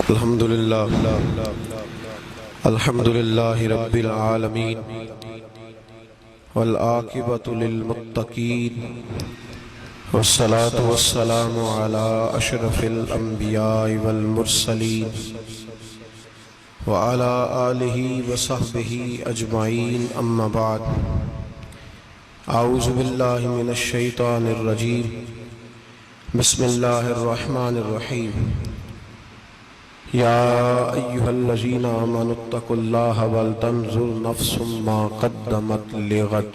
الحمد لله رب العالمين والعاقبة للمتقين والصلاة والسلام على أشرف الأنبياء والمرسلين وعلى آله وصحبه أجمعين أما بعد أعوذ بالله من الشيطان الرجيم بسم الله الرحمن الرحيم يا أيها الذين آمنوا اتقوا الله ولتنظر نفس ما قدمت لغد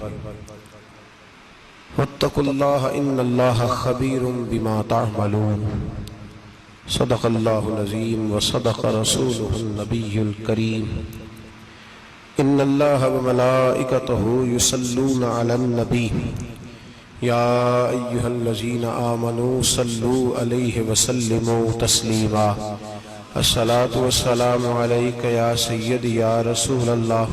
واتقوا الله إن الله خبير بما تعملون صدق الله العظيم وصدق رسوله النبي الكريم إن الله وملائكته يصلون على النبي يا أيها الذين آمنوا صلوا عليه وسلموا تسليما الصلاة والسلام عليك يا سيدي يا رسول الله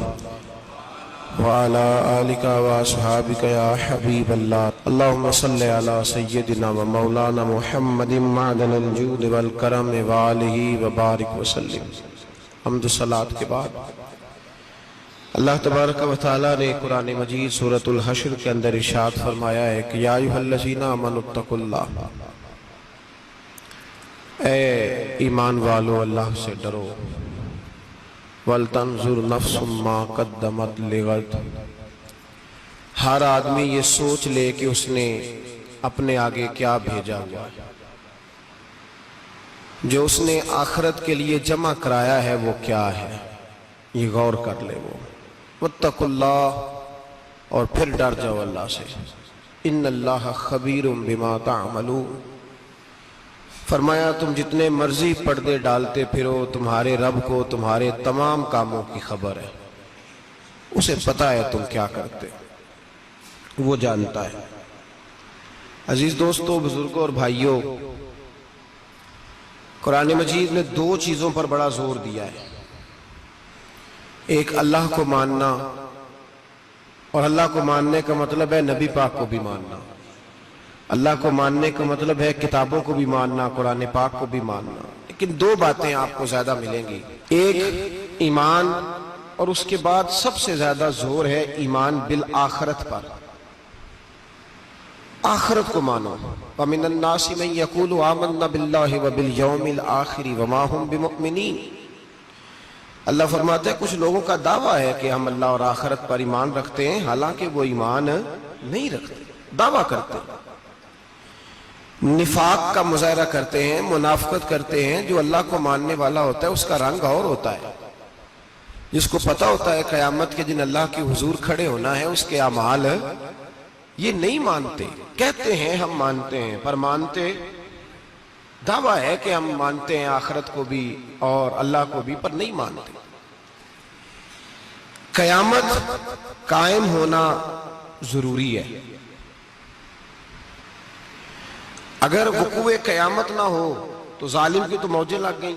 وعلى آلك وأصحابك يا حبيب الله اللهم صل على سيدنا ومولانا محمد معدن الجود والكرم وآله وبارك وسلم. حمد و صلاة کے بعد اللہ تبارک و تعالیٰ نے قرآن مجید سورۃ الحشر کے اندر ارشاد فرمایا ہے کہ یا ایھا الذین آمنوا اتقوا اللہ، اے ایمان والو اللہ سے ڈرو، وَلْتَنْظُرْ نَفْسٌ مَا قَدَّمَتْ لِغَدٍ، ہر آدمی یہ سوچ لے کہ اس نے اپنے آگے کیا بھیجا ہوا ہے، جو اس نے آخرت کے لیے جمع کرایا ہے وہ کیا ہے، یہ غور کر لے وہ. وَاتَّقُوا اللَّهَ، اور پھر ڈر جاؤ اللہ سے. إِنَّ اللَّهَ خَبِيرٌ بِمَا تَعْمَلُونَ، فرمایا تم جتنے مرضی پردے ڈالتے پھرو، تمہارے رب کو تمہارے تمام کاموں کی خبر ہے، اسے پتہ ہے تم کیا کرتے، وہ جانتا ہے. عزیز دوستو، بزرگوں اور بھائیوں، قرآن مجید نے دو چیزوں پر بڑا زور دیا ہے. ایک اللہ کو ماننا، اور اللہ کو ماننے کا مطلب ہے نبی پاک کو بھی ماننا. اللہ کو ماننے کا مطلب ہے کتابوں کو بھی ماننا، قرآن پاک کو بھی ماننا. لیکن دو باتیں آپ کو زیادہ ملیں گی، ایک ایمان، اور اس کے بعد سب سے زیادہ زور ہے ایمان بالآخرت پر. آخرت کو مانو. وَمِنَ النَّاسِ مَن يَقُولُ آمَنَّا بِاللَّهِ وَبِالْيَوْمِ الْآخِرِ وَمَا هُمْ بِمُؤْمِنِينَ. اللہ فرماتا ہے کچھ لوگوں کا دعویٰ ہے کہ ہم اللہ اور آخرت پر ایمان رکھتے ہیں، حالانکہ وہ ایمان نہیں رکھتے، دعویٰ کرتے ہیں، نفاق کا مظاہرہ کرتے ہیں، منافقت کرتے ہیں. جو اللہ کو ماننے والا ہوتا ہے اس کا رنگ اور ہوتا ہے، جس کو پتہ ہوتا ہے قیامت کے دن اللہ کے حضور کھڑے ہونا ہے. اس کے اعمال یہ نہیں مانتے، کہتے ہیں ہم مانتے ہیں، پر مانتے، دعویٰ ہے کہ ہم مانتے ہیں آخرت کو بھی اور اللہ کو بھی، پر نہیں مانتے. قیامت قائم ہونا ضروری ہے. اگر وقوع قیامت نہ ہو تو ظالم کی تو موجیں لگ گئیں،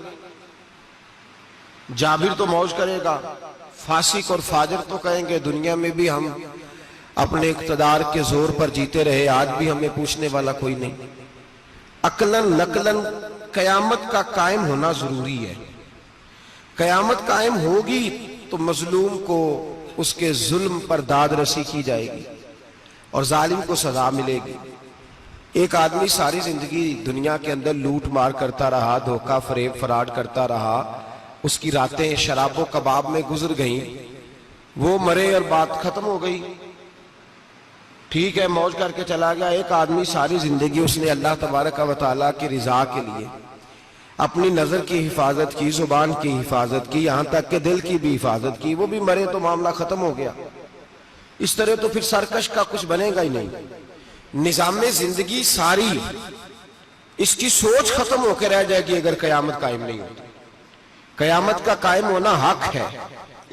جابر تو موج کرے گا، فاسق اور فاجر تو کہیں گے دنیا میں بھی ہم اپنے اقتدار کے زور پر جیتے رہے، آج بھی ہمیں پوچھنے والا کوئی نہیں. عقلاً نقلاً قیامت کا قائم ہونا ضروری ہے. قیامت قائم ہوگی تو مظلوم کو اس کے ظلم پر داد رسی کی جائے گی اور ظالم کو سزا ملے گی. ایک آدمی ساری زندگی دنیا کے اندر لوٹ مار کرتا رہا، دھوکہ فریب فراڈ کرتا رہا، اس کی راتیں شراب و کباب میں گزر گئیں، وہ مرے اور بات ختم ہو گئی، ٹھیک ہے موج کر کے چلا گیا. ایک آدمی ساری زندگی اس نے اللہ تبارک و تعالیٰ کی رضا کے لیے اپنی نظر کی حفاظت کی، زبان کی حفاظت کی، یہاں تک کہ دل کی بھی حفاظت کی، وہ بھی مرے تو معاملہ ختم ہو گیا. اس طرح تو پھر سرکش کا کچھ بنے گا ہی نہیں. نظام زندگی ساری اس کی سوچ ختم ہو کے رہ جائے گی اگر قیامت قائم نہیں ہوتی. قیامت کا قائم ہونا حق ہے،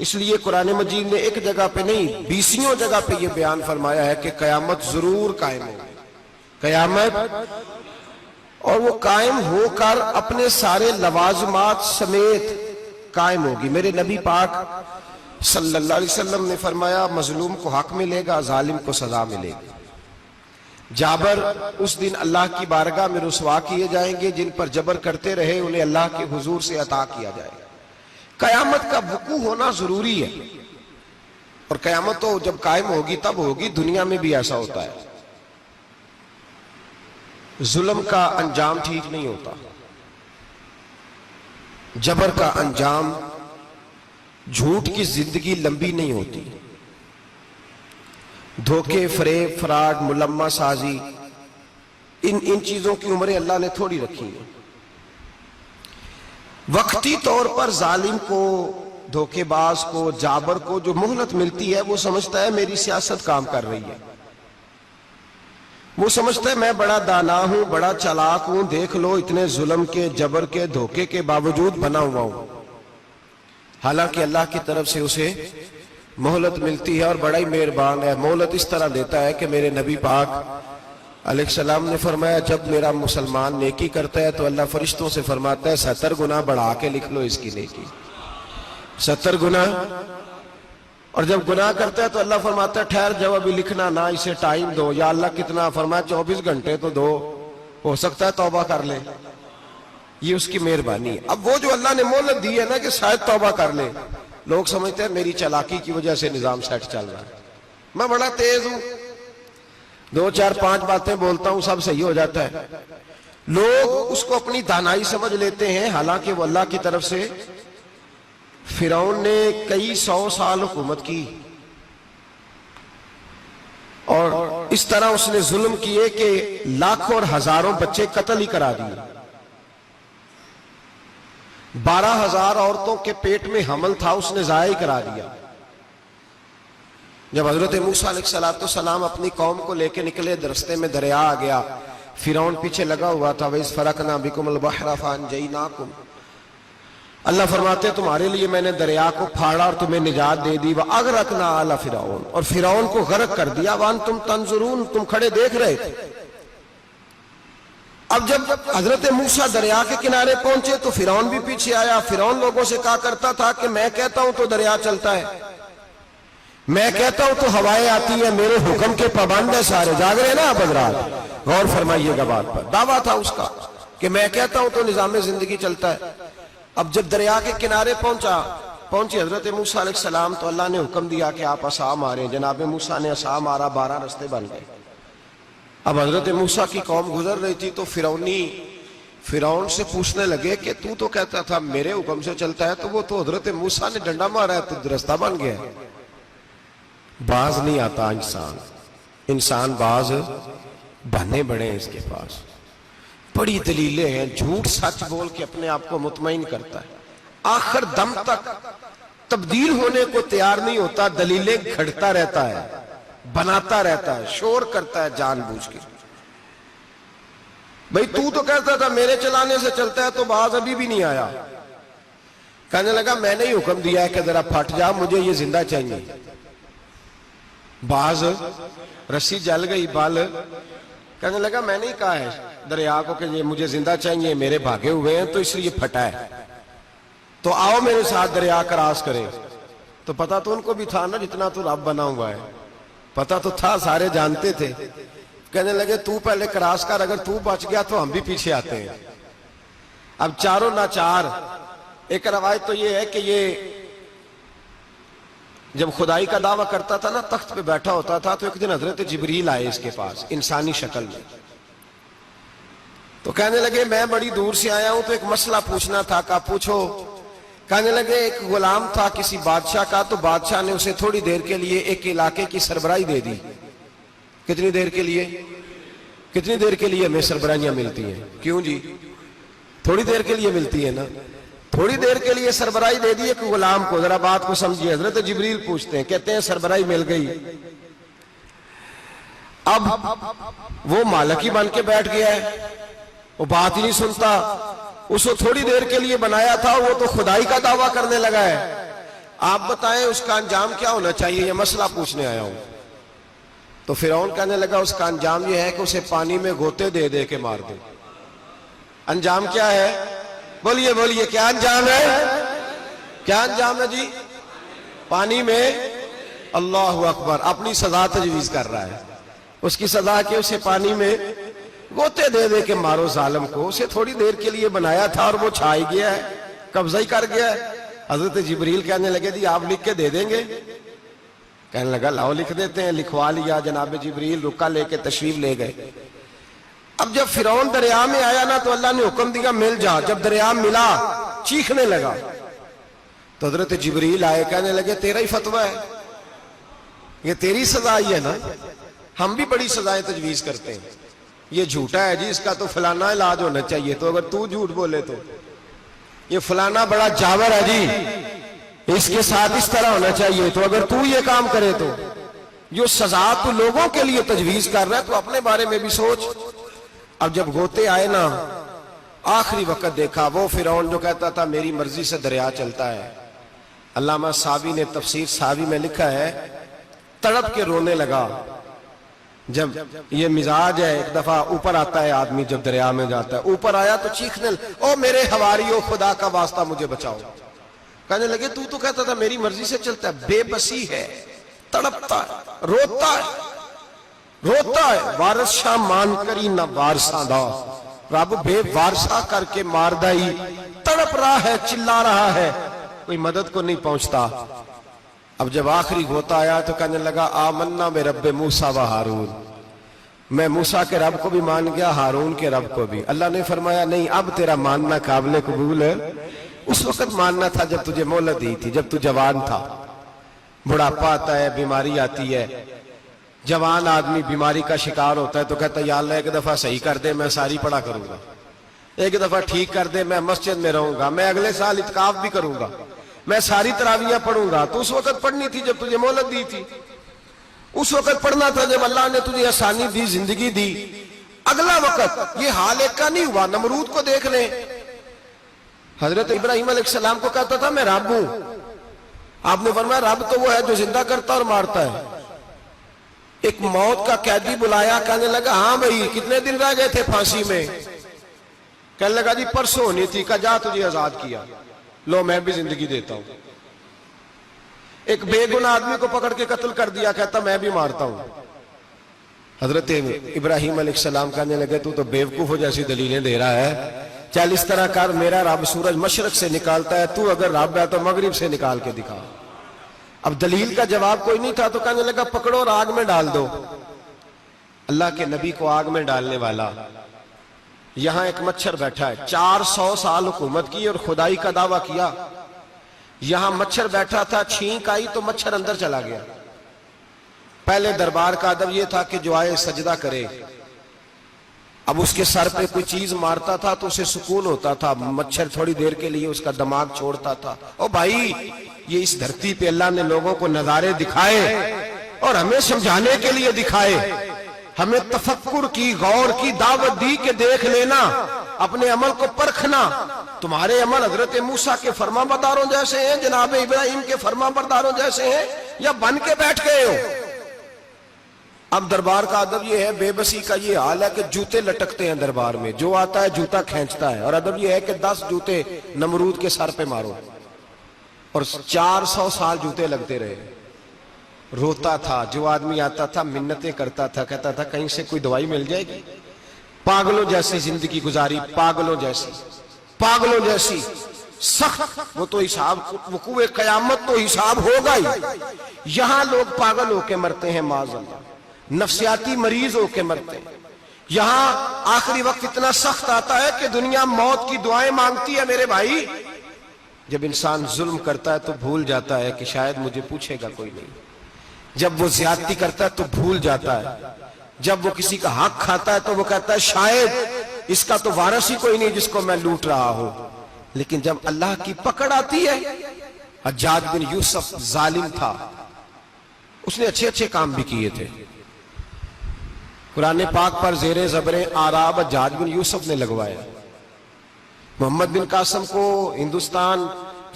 اس لیے قرآن مجید نے ایک جگہ پہ نہیں 20 جگہ پہ یہ بیان فرمایا ہے کہ قیامت ضرور قائم ہوگی. قیامت، اور وہ قائم ہو کر اپنے سارے لوازمات سمیت قائم ہوگی. میرے نبی پاک صلی اللہ علیہ وسلم نے فرمایا مظلوم کو حق ملے گا، ظالم کو سزا ملے گی. جابر اس دن اللہ کی بارگاہ میں رسوا کیے جائیں گے، جن پر جبر کرتے رہے انہیں اللہ کے حضور سے عطا کیا جائے گا۔ قیامت کا وقوع ہونا ضروری ہے، اور قیامت تو جب قائم ہوگی تب ہوگی، دنیا میں بھی ایسا ہوتا ہے۔ ظلم کا انجام ٹھیک نہیں ہوتا، جبر کا انجام، جھوٹ کی زندگی لمبی نہیں ہوتی، دھوکے، فریب، فراڈ، ملمہ سازی، ان چیزوں کی عمریں اللہ نے تھوڑی رکھی ہیں۔ وقتی طور پر ظالم کو، دھوکے باز کو، جابر کو جو مہلت ملتی ہے وہ سمجھتا ہے میری سیاست کام کر رہی ہے، وہ سمجھتا ہے میں بڑا دانا ہوں، بڑا چالاک ہوں، دیکھ لو اتنے ظلم کے، جبر کے، دھوکے کے باوجود بنا ہوا ہوں۔ حالانکہ اللہ کی طرف سے اسے مہلت ملتی ہے، اور بڑا ہی مہربان ہے، مہلت اس طرح دیتا ہے کہ میرے نبی پاک علیہ السلام نے فرمایا جب میرا مسلمان نیکی کرتا ہے تو اللہ فرشتوں سے فرماتا ہے 70 گنا بڑھا کے لکھ لو اس کی نیکی، 70 گنا۔ اور جب گناہ کرتا ہے تو اللہ فرماتا ہے ٹھہر جاؤ ابھی لکھنا نہ، اسے ٹائم دو۔ یا اللہ کتنا؟ فرمایا 24 گھنٹے تو دو، ہو سکتا ہے توبہ کر لے، یہ اس کی مہربانی ہے۔ اب وہ جو اللہ نے مہلت دی ہے نا کہ شاید توبہ کر لے، لوگ سمجھتے ہیں میری چالاکی کی وجہ سے نظام سیٹ چل رہا ہے، میں بڑا تیز ہوں، 2 4 5 باتیں بولتا ہوں سب صحیح ہو جاتا ہے۔ لوگ اس کو اپنی دانائی سمجھ لیتے ہیں، حالانکہ وہ اللہ کی طرف سے۔ فرعون نے کئی 100 سال حکومت کی، اور اس طرح اس نے ظلم کیے کہ لاکھوں اور ہزاروں بچے قتل ہی کرا دیے، 12,000 عورتوں کے پیٹ میں حمل تھا اس نے ضائع کرا دیا۔ جب حضرت موسیٰ علیہ السلام اپنی قوم کو لے کے نکلے، رستے میں دریا آ گیا، فرعون پیچھے لگا ہوا تھا، وَإِذْ فَرَقْنَا بِكُمُ الْبَحْرَ فَأَنْجَيْنَاكُمْ، اللہ فرماتے ہیں تمہارے لیے میں نے دریا کو پھاڑا اور تمہیں نجات دے دی، وَأَغْرَقْنَا آلَ فِرْعَوْنَ، اور فرعون کو غرق کر دیا، وَأَنْتُمْ تَنْظُرُونَ، تم کھڑے دیکھ رہے تھے۔ اب جب حضرت موسیٰ دریا کے کنارے پہنچے تو فرعون بھی پیچھے آیا۔ فرعون لوگوں سے کہا کرتا تھا کہ میں کہتا ہوں تو دریا چلتا ہے، میں کہتا ہوں تو ہوائیں آتی ہیں، میرے حکم کے پابند ہیں سارے۔ جاگ رہے ہیں نا آپ حضرات، غور فرمائیے گا بات پر۔ دعویٰ تھا اس کا کہ میں کہتا ہوں تو نظام زندگی چلتا ہے۔ اب جب دریا کے کنارے پہنچی حضرت موسیٰ علیہ السلام تو اللہ نے حکم دیا کہ آپ عصا ماریں۔ جناب موسیٰ نے عصا مارا، 12 رستے بن گئے۔ اب حضرت موسیٰ کی قوم گزر رہی تھی تو فرعون سے پوچھنے لگے کہ تو کہتا تھا میرے حکم سے چلتا ہے، تو وہ تو حضرت موسیٰ نے ڈنڈا مارا ہے تو رستہ بن گیا ہے۔ باز نہیں آتا انسان باز بہانے بڑے ہیں اس کے پاس، بڑی دلیلیں ہیں، جھوٹ سچ بول کے اپنے آپ کو مطمئن کرتا ہے، آخر دم تک تبدیل ہونے کو تیار نہیں ہوتا، دلیلیں گھڑتا رہتا ہے، بناتا رہتا ہے، شور کرتا ہے جان بوجھ کے۔ بھئی تو کہتا تھا میرے چلانے سے چلتا ہے، تو باز ابھی بھی نہیں آیا۔ کہنے لگا میں نے ہی حکم دیا ہے کہ ذرا پھٹ جا، مجھے یہ زندہ چاہیے۔ باز رسی جل گئی، بال کہنے لگا میں نے ہی کہا ہے دریا کو کہ یہ مجھے زندہ چاہیے، میرے بھاگے ہوئے ہیں تو اس لیے پھٹا ہے، تو آؤ میرے ساتھ دریا کراس کرے۔ تو پتا تو ان کو بھی تھا نا جتنا تو رب بنا ہوا ہے، پتا تو تھا، سارے جانتے تھے۔ کہنے لگے تو پہلے کراس کر، اگر تو بچ گیا تو ہم بھی پیچھے آتے ہیں۔ اب چاروں ناچار۔ ایک روایت تو یہ ہے کہ یہ جب خدائی کا دعویٰ کرتا تھا نا، تخت پہ بیٹھا ہوتا تھا، تو ایک دن حضرت جبریل آئے اس کے پاس انسانی شکل میں، تو کہنے لگے میں بڑی دور سے آیا ہوں تو ایک مسئلہ پوچھنا تھا۔ کہا پوچھو۔ کہنے لگے ایک غلام تھا کسی بادشاہ کا، تو بادشاہ نے اسے تھوڑی دیر کے لیے ایک علاقے کی سربراہی دے دی۔ کتنی دیر کے لیے ہمیں سربراہیاں ملتی ہیں؟ کیوں جی؟ تھوڑی دیر کے لیے ملتی ہے نا، تھوڑی دیر کے لیے سربراہی دے دی ایک غلام کو۔ ذرا بات کو سمجھیے، حضرت جبریل پوچھتے ہیں، کہتے ہیں سربراہی مل گئی، اب وہ مالک ہی بن کے بیٹھ گیا ہے، وہ بات ہی نہیں سنتا، اس کو تھوڑی دیر کے لیے بنایا تھا، وہ تو خدائی کا دعویٰ کرنے لگا ہے، آپ بتائیں اس کا انجام کیا ہونا چاہیے؟ یہ مسئلہ پوچھنے آیا ہوں۔ تو فرعون کہنے لگا اس کا انجام یہ ہے کہ اسے پانی میں غوطے دے دے کے مار دے۔ انجام کیا ہے؟ بولیے بولیے، کیا انجام ہے؟ کیا انجام ہے جی؟ پانی میں۔ اللہ اکبر، اپنی سزا تجویز کر رہا ہے۔ اس کی سزا کہ اسے پانی میں گوتے دے دے کے مارو ظالم کو. اسے تھوڑی دیر کے لیے بنایا تھا اور وہ چھائی گیا ہے, قبضہ ہی کر گیا ہے. حضرت جبریل کہنے لگے جی آپ لکھ کے دے دیں گے؟ کہنے لگا لاؤ لکھ دیتے ہیں. لکھوا لیا. جناب جبریل رکا لے کے تشریف لے گئے. اب جب فرعون دریا میں آیا نا تو اللہ نے حکم دیا مل جا. جب دریا ملا چیخنے لگا تو حضرت جبریل آئے, کہنے لگے تیرا ہی فتویٰ ہے, یہ تیری سزا ہی ہے نا. ہم بھی بڑی سزائیں تجویز کرتے ہیں. یہ جھوٹا ہے جی, اس کا تو فلانا علاج ہونا چاہیے, تو اگر تو جھوٹ بولے تو یہ فلانا بڑا جاور ہے جی, اس کے ساتھ اس طرح ہونا چاہیے, تو اگر تو یہ کام کرے تو جو سزا تو لوگوں کے لیے تجویز کر رہا ہے تو اپنے بارے میں بھی سوچ. اب جب غوطے آئے نا آخری وقت دیکھا وہ فرعون جو کہتا تھا میری مرضی سے دریا چلتا ہے. علامہ صاوی نے تفسیر صاوی میں لکھا ہے تڑپ کے رونے لگا. جب یہ مزاج ہے, ایک دفعہ اوپر آتا ہے آدمی جب دریا میں جاتا ہے, اوپر آیا تو چیخنے او میرے حواریو خدا کا واسطہ مجھے بچاؤ. کہنے لگے تو کہتا تھا میری مرضی سے چلتا ہے. بے بسی ہے, تڑپتا ہے, روتا ہے. وارث شاہ مان کری نہ وارثاں دا, رب بے وارثہ کر کے مار دائی. تڑپ رہا ہے, چلا رہا ہے, کوئی مدد کو نہیں پہنچتا. اب جب آخری غوطہ آیا تو کہنے لگا آمنا بے رب موسیٰ و ہارون, میں موسیٰ کے رب کو بھی مان گیا, ہارون کے رب کو بھی. اللہ نے فرمایا نہیں, اب تیرا ماننا قابل قبول ہے. اس وقت ماننا تھا جب تجھے مہلت دی تھی, جب تو جوان تھا. بڑھاپا آتا ہے, بیماری آتی ہے, جوان آدمی بیماری کا شکار ہوتا ہے تو کہتا ہے یا اللہ ایک دفعہ صحیح کر دے میں ساری پڑھا کروں گا, ایک دفعہ ٹھیک کر دے میں مسجد میں رہوں گا, میں اگلے سال اعتکاف بھی کروں گا, میں ساری تراویحیں پڑھوں گا. تو اس وقت پڑھنی تھی جب تجھے مہلت دی تھی, اس وقت پڑھنا تھا جب اللہ نے تجھے آسانی دی, زندگی دی. اگلا وقت یہ حال ایک کا نہیں ہوا. نمرود کو دیکھ لیں, حضرت ابراہیم علیہ السلام کو کہتا تھا میں رب ہوں. آپ نے فرمایا رب تو وہ ہے جو زندہ کرتا اور مارتا ہے. ایک موت کا قیدی بلایا, کہنے لگا ہاں بھائی کتنے دن رہ گئے تھے پھانسی میں؟ کہنے لگا جی پرسوں ہونی تھی. کہا جا تجھے آزاد کیا, لو میں بھی زندگی دیتا ہوں. ایک بے گناہ آدمی کو پکڑ کے قتل کر دیا, کہتا میں بھی مارتا ہوں. حضرت ابراہیم علیہ السلام کہنے لگے تو بیوقوفوں جیسی دلیلیں دے رہا ہے, چل اس طرح کر, میرا رب سورج مشرق سے نکالتا ہے, تو اگر رب ہے تو مغرب سے نکال کے دکھا. اب دلیل کا جواب کوئی نہیں تھا تو کہنے لگا پکڑو اور آگ میں ڈال دو. اللہ کے نبی کو آگ میں ڈالنے والا. یہاں ایک مچھر بیٹھا ہے, 400 سال حکومت کی اور خدائی کا دعویٰ کیا. یہاں مچھر بیٹھا تھا, چھینک آئی تو مچھر اندر چلا گیا. پہلے دربار کا ادب یہ تھا کہ جو آئے سجدہ کرے. اب اس کے سر پہ کوئی چیز مارتا تھا تو اسے سکون ہوتا تھا, مچھر تھوڑی دیر کے لیے اس کا دماغ چھوڑتا تھا. او بھائی یہ اس دھرتی پہ اللہ نے لوگوں کو نظارے دکھائے اور ہمیں سمجھانے کے لیے دکھائے, ہمیں تفکر کی, غور کی دعوت دی کہ دیکھ لینا, اپنے عمل کو پرکھنا. تمہارے عمل حضرت موسیٰ کے فرما برداروں جیسے ہیں, جناب ابراہیم کے فرما برداروں جیسے ہیں, یا بن کے بیٹھ گئے ہو؟ اب دربار کا ادب یہ ہے, بے بسی کا یہ حال ہے کہ جوتے لٹکتے ہیں دربار میں, جو آتا ہے جوتا کھینچتا ہے. اور ادب یہ ہے کہ 10 جوتے نمرود کے سر پہ مارو, اور 400 سال جوتے لگتے رہے. روتا تھا, جو آدمی آتا تھا منتیں کرتا تھا, کہتا تھا کہیں سے کوئی دوائی مل جائے گی. پاگلوں جیسی زندگی گزاری, پاگلوں جیسی سخت. وہ تو حساب, وقوع قیامت تو حساب ہوگا ہی. یہاں لوگ پاگل ہو کے مرتے ہیں, معاذ اللہ, نفسیاتی مریض ہو کے مرتے ہیں. یہاں آخری وقت اتنا سخت آتا ہے کہ دنیا موت کی دعائیں مانگتی ہے. میرے بھائی جب انسان ظلم کرتا ہے تو بھول جاتا ہے کہ شاید مجھے پوچھے گا کوئی نہیں. جب وہ زیادتی کرتا ہے تو بھول جاتا ہے. جب وہ کسی کا حق کھاتا ہے تو وہ کہتا ہے شاید اس کا تو وارث ہی کوئی نہیں جس کو میں لوٹ رہا ہوں. لیکن جب اللہ کی پکڑ آتی ہے, حجاج بن یوسف ظالم تھا, اس نے اچھے کام بھی کیے تھے. قرآن پاک پر زیر زبر آراب حجاج بن یوسف نے لگوایا. محمد بن قاسم کو ہندوستان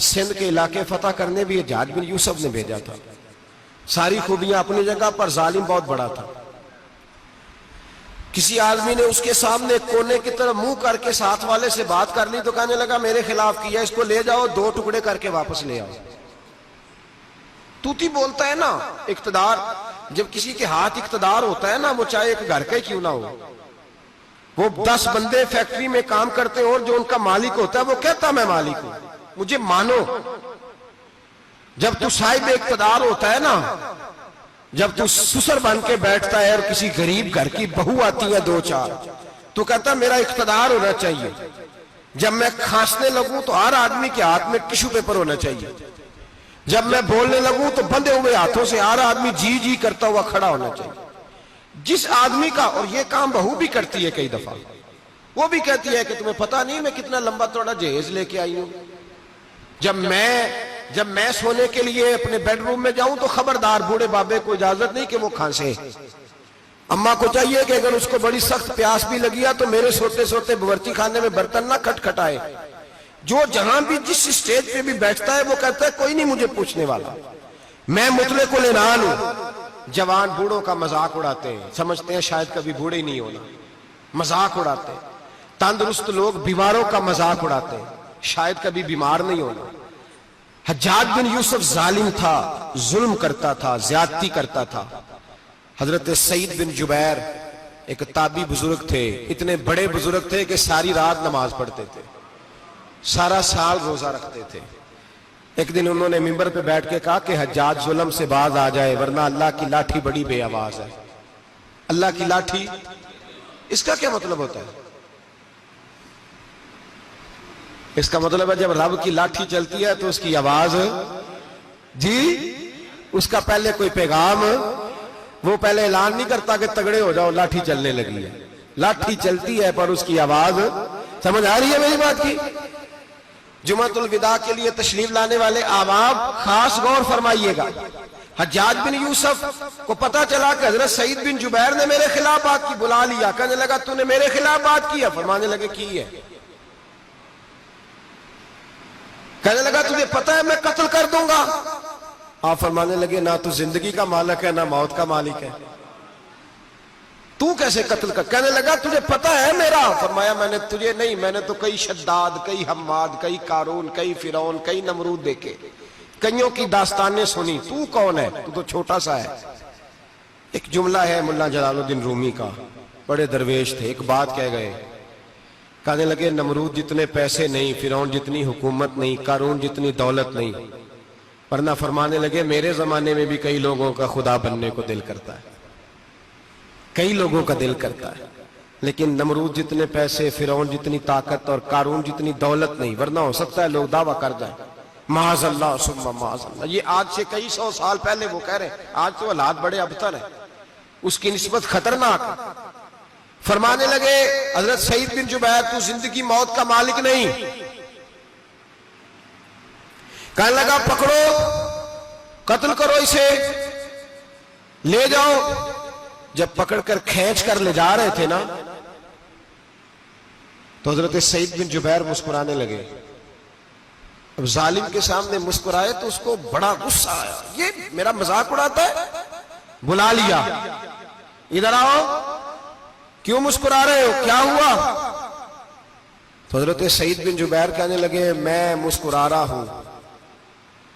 سندھ کے علاقے فتح کرنے بھی حجاج بن یوسف نے بھیجا تھا. ساری خوبیاں اپنی جگہ پر, ظالم بہت بڑا تھا. کسی آدمی نے اس کے سامنے کونے کی طرف منہ کر کے ساتھ والے سے بات کر لی تو کہنے لگا میرے خلاف کیا, اس کو لے جاؤ 2 ٹکڑے کر کے واپس لے آؤ. توتی بولتا ہے نا, اقتدار. جب کسی کے ہاتھ اقتدار ہوتا ہے نا، وہ چاہے ایک گھر کا ہی کیوں نہ ہو، وہ 10 بندے فیکٹری میں کام کرتے ہیں اور جو ان کا مالک ہوتا ہے وہ کہتا میں مالک ہوں، مجھے مانو۔ جب تو صاحب اقتدار ہوتا ہے نا، جب تو سسر بن کے بیٹھتا ہے اور کسی غریب گھر کی بہو آتی ہے 2-4، تو کہتا میرا اقتدار ہونا چاہیے۔ جب میں کھانسنے لگوں تو ہر آدمی کے ہاتھ میں ٹشو پیپر ہونا چاہیے، جب میں بولنے لگوں تو بندھے ہوئے ہاتھوں سے ہر آدمی جی جی کرتا ہوا کھڑا ہونا چاہیے۔ جس آدمی کا، اور یہ کام بہو بھی کرتی ہے کئی دفعہ، وہ بھی کہتی ہے کہ تمہیں پتہ نہیں میں کتنا لمبا چوڑا جہیز لے کے آئی ہوں، جب میں سونے کے لیے اپنے بیڈ روم میں جاؤں تو خبردار بوڑھے بابے کو اجازت نہیں کہ وہ کھانسے۔ اماں کو چاہیے کہ اگر اس کو بڑی سخت پیاس بھی لگی ہے تو میرے سوتے سوتے باورچی خانے میں برتن نہ کھٹکھٹائے۔ جو جہاں بھی جس اسٹیج پہ بھی بیٹھتا ہے وہ کہتا ہے کوئی نہیں مجھے پوچھنے والا، میں مطلق العنان ہوں۔ جوان بوڑھوں کا مذاق اڑاتے ہیں، سمجھتے ہیں شاید کبھی بوڑھے نہیں ہونا، مذاق اڑاتے ہیں۔ تندرست لوگ بیماروں کا مذاق اڑاتے ہیں، شاید کبھی بیمار نہیں ہونا۔ حجاج بن یوسف ظالم تھا، ظلم کرتا تھا، زیادتی کرتا تھا۔ حضرت سعید بن جبیر ایک تابعی بزرگ تھے، اتنے بڑے بزرگ تھے کہ ساری رات نماز پڑھتے تھے، سارا سال روزہ رکھتے تھے۔ ایک دن انہوں نے منبر پہ بیٹھ کے کہا کہ حجاج ظلم سے باز آ جائے ورنہ اللہ کی لاٹھی بڑی بے آواز ہے۔ اللہ کی لاٹھی، اس کا کیا مطلب ہوتا ہے؟ اس کا مطلب ہے جب رب کی لاٹھی چلتی ہے تو اس کی آواز، جی اس کا پہلے کوئی پیغام، وہ پہلے اعلان نہیں کرتا کہ تگڑے ہو جاؤ لاٹھی چلنے لگی ہے، لاٹھی چلتی ہے پر اس کی آواز، سمجھ آ رہی ہے میری بات کی؟ جمعۃ الوداع کے لیے تشریف لانے والے احباب خاص غور فرمائیے گا۔ حجاج بن یوسف کو پتا چلا کہ حضرت سعید بن جبیر نے میرے خلاف بات کی، بلا لیا، کہنے لگا تو نے میرے خلاف بات کی ہے؟ فرمانے لگے کی ہے۔ کہنے لگا تجھے پتا ہے میں قتل کر دوں گا؟ آپ فرمانے لگے نہ تو زندگی کا مالک ہے نہ موت کا مالک ہے، تو کیسے قتل کر؟ کہنے لگا تجھے پتا ہے میرا؟ فرمایا میں نے تجھے نہیں، میں نے تو کئی شداد، کئی حماد، کئی قارون، کئی فرعون، کئی نمرود دیکھے، کئیوں کی داستانیں سنی، تو کون ہے؟ تو چھوٹا سا ہے۔ ایک جملہ ہے ملا جلال الدین رومی کا، بڑے درویش تھے، ایک بات کہہ گئے، کہنے لگے نمرود جتنے پیسے نہیں، فرعون جتنی حکومت نہیں، قارون جتنی دولت نہیں، ورنہ فرمانے لگے میرے زمانے میں بھی کئی لوگوں کا خدا بننے کو دل کرتا ہے، کئی لوگوں کا دل کرتا ہے، لیکن نمرود جتنے پیسے، فرعون جتنی طاقت اور قارون جتنی دولت نہیں، ورنہ ہو سکتا ہے لوگ دعویٰ کر جائیں معاذ اللہ ثم معاذ اللہ۔ یہ آج سے کئی 100 سال پہلے وہ کہہ رہے ہیں، آج تو حالات بڑے ابتر ہیں، اس کی نسبت خطرناک۔ فرمانے لگے حضرت سعید بن جبیر تو زندگی موت کا مالک نہیں۔ کہنے لگا پکڑو، قتل کرو اسے، لے جاؤ۔ جب پکڑ کر کھینچ کر لے جا رہے تھے نا تو حضرت سعید بن جبیر مسکرانے لگے۔ اب ظالم کے سامنے مسکرائے تو اس کو بڑا غصہ آیا، یہ میرا مذاق اڑاتا ہے؟ بلا لیا، ادھر آؤ، کیوں مسکرا رہے ہو، کیا ہوا؟ تو حضرت سعید بن جبیر کہنے لگے میں مسکرا رہا ہوں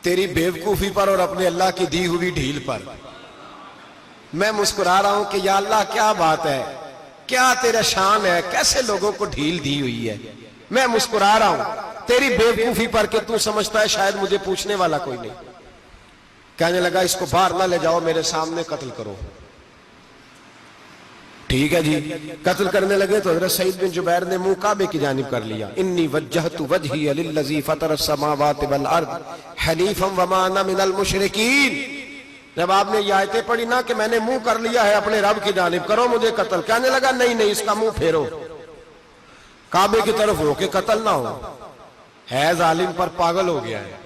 تیری بیوقوفی پر اور اپنے اللہ کی دی ہوئی ڈھیل پر۔ میں مسکرا رہا ہوں کہ یا اللہ کیا بات ہے، کیا تیرا شان ہے، کیسے لوگوں کو ڈھیل دی ہوئی ہے۔ میں مسکرا رہا ہوں تیری بیوقوفی پر کہ تو سمجھتا ہے شاید مجھے پوچھنے والا کوئی نہیں۔ کہنے لگا اس کو باہر نہ لے جاؤ، میرے سامنے قتل کرو۔ ٹھیک ہے جی، قتل کرنے لگے تو حضرت سعید بن جبیر نے منہ کعبے کی جانب کر لیا، انی وجہت وجہی للذی فطر السماوات والارض حنیفا وما انا من المشرکین۔ جب آپ نے یہ آیتیں پڑھی نا کہ میں نے منہ کر لیا ہے اپنے رب کی جانب، کرو مجھے قتل، کہنے لگا نہیں نہیں، اس کا منہ پھیرو، کعبے کی طرف ہو کے قتل نہ ہو، ہے ظالم پر پاگل ہو گیا ہے۔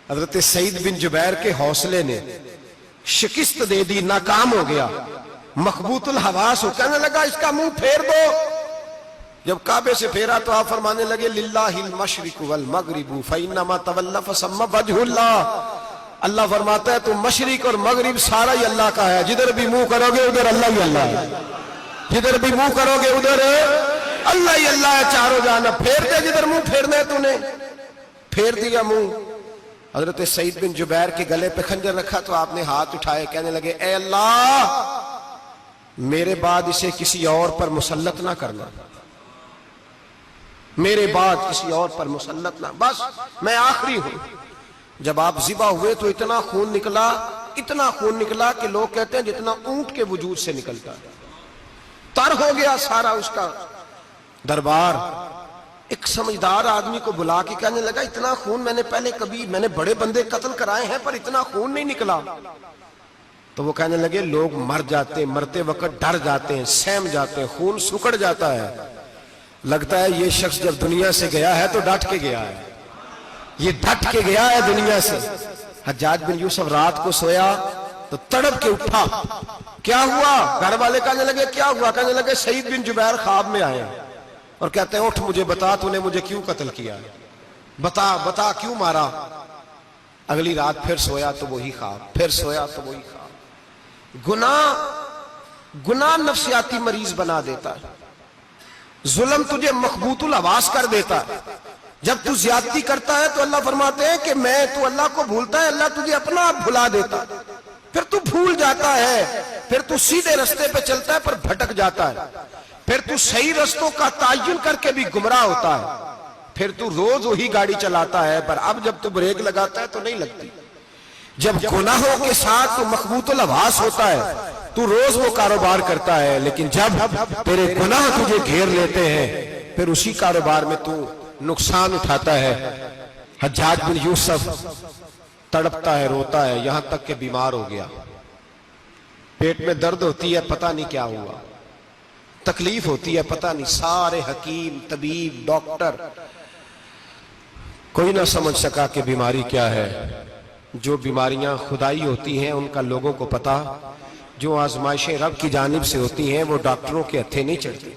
حضرت سعید بن جبیر کے حوصلے نے شکست دے دی، ناکام ہو گیا، مخبوط الحواس ہو، کہنے لگا اس کا منہ پھیر دو۔ جب کعبے سے پھیرا تو آپ فرمانے لگے للہ المشرق والمغرب فإنما تولى فثم وجه اللہ۔ اللہ فرماتا ہے تو مشرق اور مغرب سارا ہی اللہ کا ہے، جدھر بھی منہ کرو گے ادھر اللہ ہی اللہ ہے، جدھر بھی منہ کرو گے ادھر اللہ ہی اللہ ہے، چاروں جانب۔ پھیر دے جدھر منہ پھیرنا ہے، تو نے پھیر دیا منہ۔ حضرت سعید بن جبیر کے گلے پہ خنجر رکھا تو آپ نے ہاتھ اٹھائے، کہنے لگے اے اللہ میرے بعد اسے کسی اور پر مسلط نہ کرنا، میرے بعد کسی اور پر مسلط نہ، بس میں آخری ہوں۔ جب آپ ذبح ہوئے تو اتنا خون نکلا کہ لوگ کہتے ہیں جتنا اونٹ کے وجود سے نکلتا ہے، تر ہو گیا سارا اس کا دربار۔ ایک سمجھدار آدمی کو بلا کے کہنے لگا اتنا خون میں نے بڑے بندے قتل کرائے ہیں پر اتنا خون نہیں نکلا۔ تو وہ کہنے لگے لوگ مر جاتے ہیں، مرتے وقت ڈر جاتے ہیں، سہم جاتے ہیں، خون سکڑ جاتا ہے، لگتا ہے یہ شخص جب دنیا سے گیا ہے تو ڈٹ کے گیا ہے، یہ ڈٹ کے گیا ہے دنیا سے۔ حجاج بن یوسف رات کو سویا تو تڑپ کے اٹھا، کیا ہوا؟ گھر والے کہنے لگے کیا ہوا؟ کہنے لگے سعید بن جبیر خواب میں آئے اور کہتے ہیں اٹھ مجھے بتا تو نے مجھے کیوں قتل کیا، بتا کیوں مارا؟ اگلی رات پھر سویا تو وہی خواب، پھر سویا تو وہی خواب۔ گناہ نفسیاتی مریض بنا دیتا ہے، ظلم تجھے مخبوط الحواس کر دیتا ہے۔ جب تو زیادتی کرتا ہے تو اللہ فرماتے ہیں کہ تو اللہ کو بھولتا ہے، اللہ تجھے اپنا آپ بھلا دیتا ہے، پھر تو بھول جاتا ہے، پھر تو سیدھے رستے پہ چلتا ہے پر بھٹک جاتا ہے، پھر تو صحیح رستوں کا تعین کر کے بھی گمراہ ہوتا ہے، پھر تو روز وہی گاڑی چلاتا ہے پر اب جب تو بریک لگاتا ہے تو نہیں لگتی۔ جب گناہوں کے ساتھ تو مخبوط الحواس ہوتا ہے تو روز وہ کاروبار کرتا ہے، لیکن جب تیرے گناہ تجھے گھیر لیتے ہیں پھر اسی کاروبار میں تو نقصان اٹھاتا ہے۔ حجاج بن یوسف تڑپتا ہے، روتا ہے، یہاں تک کہ بیمار ہو گیا، پیٹ میں درد ہوتی ہے، پتہ نہیں کیا ہوا، تکلیف ہوتی ہے، پتہ نہیں، سارے حکیم، طبیب، ڈاکٹر کوئی نہ سمجھ سکا کہ بیماری کیا ہے۔ جو بیماریاں خدائی ہوتی ہیں ان کا لوگوں کو پتا، جو آزمائشیں رب کی جانب سے ہوتی ہیں وہ ڈاکٹروں کے ہتھے نہیں چڑھتی،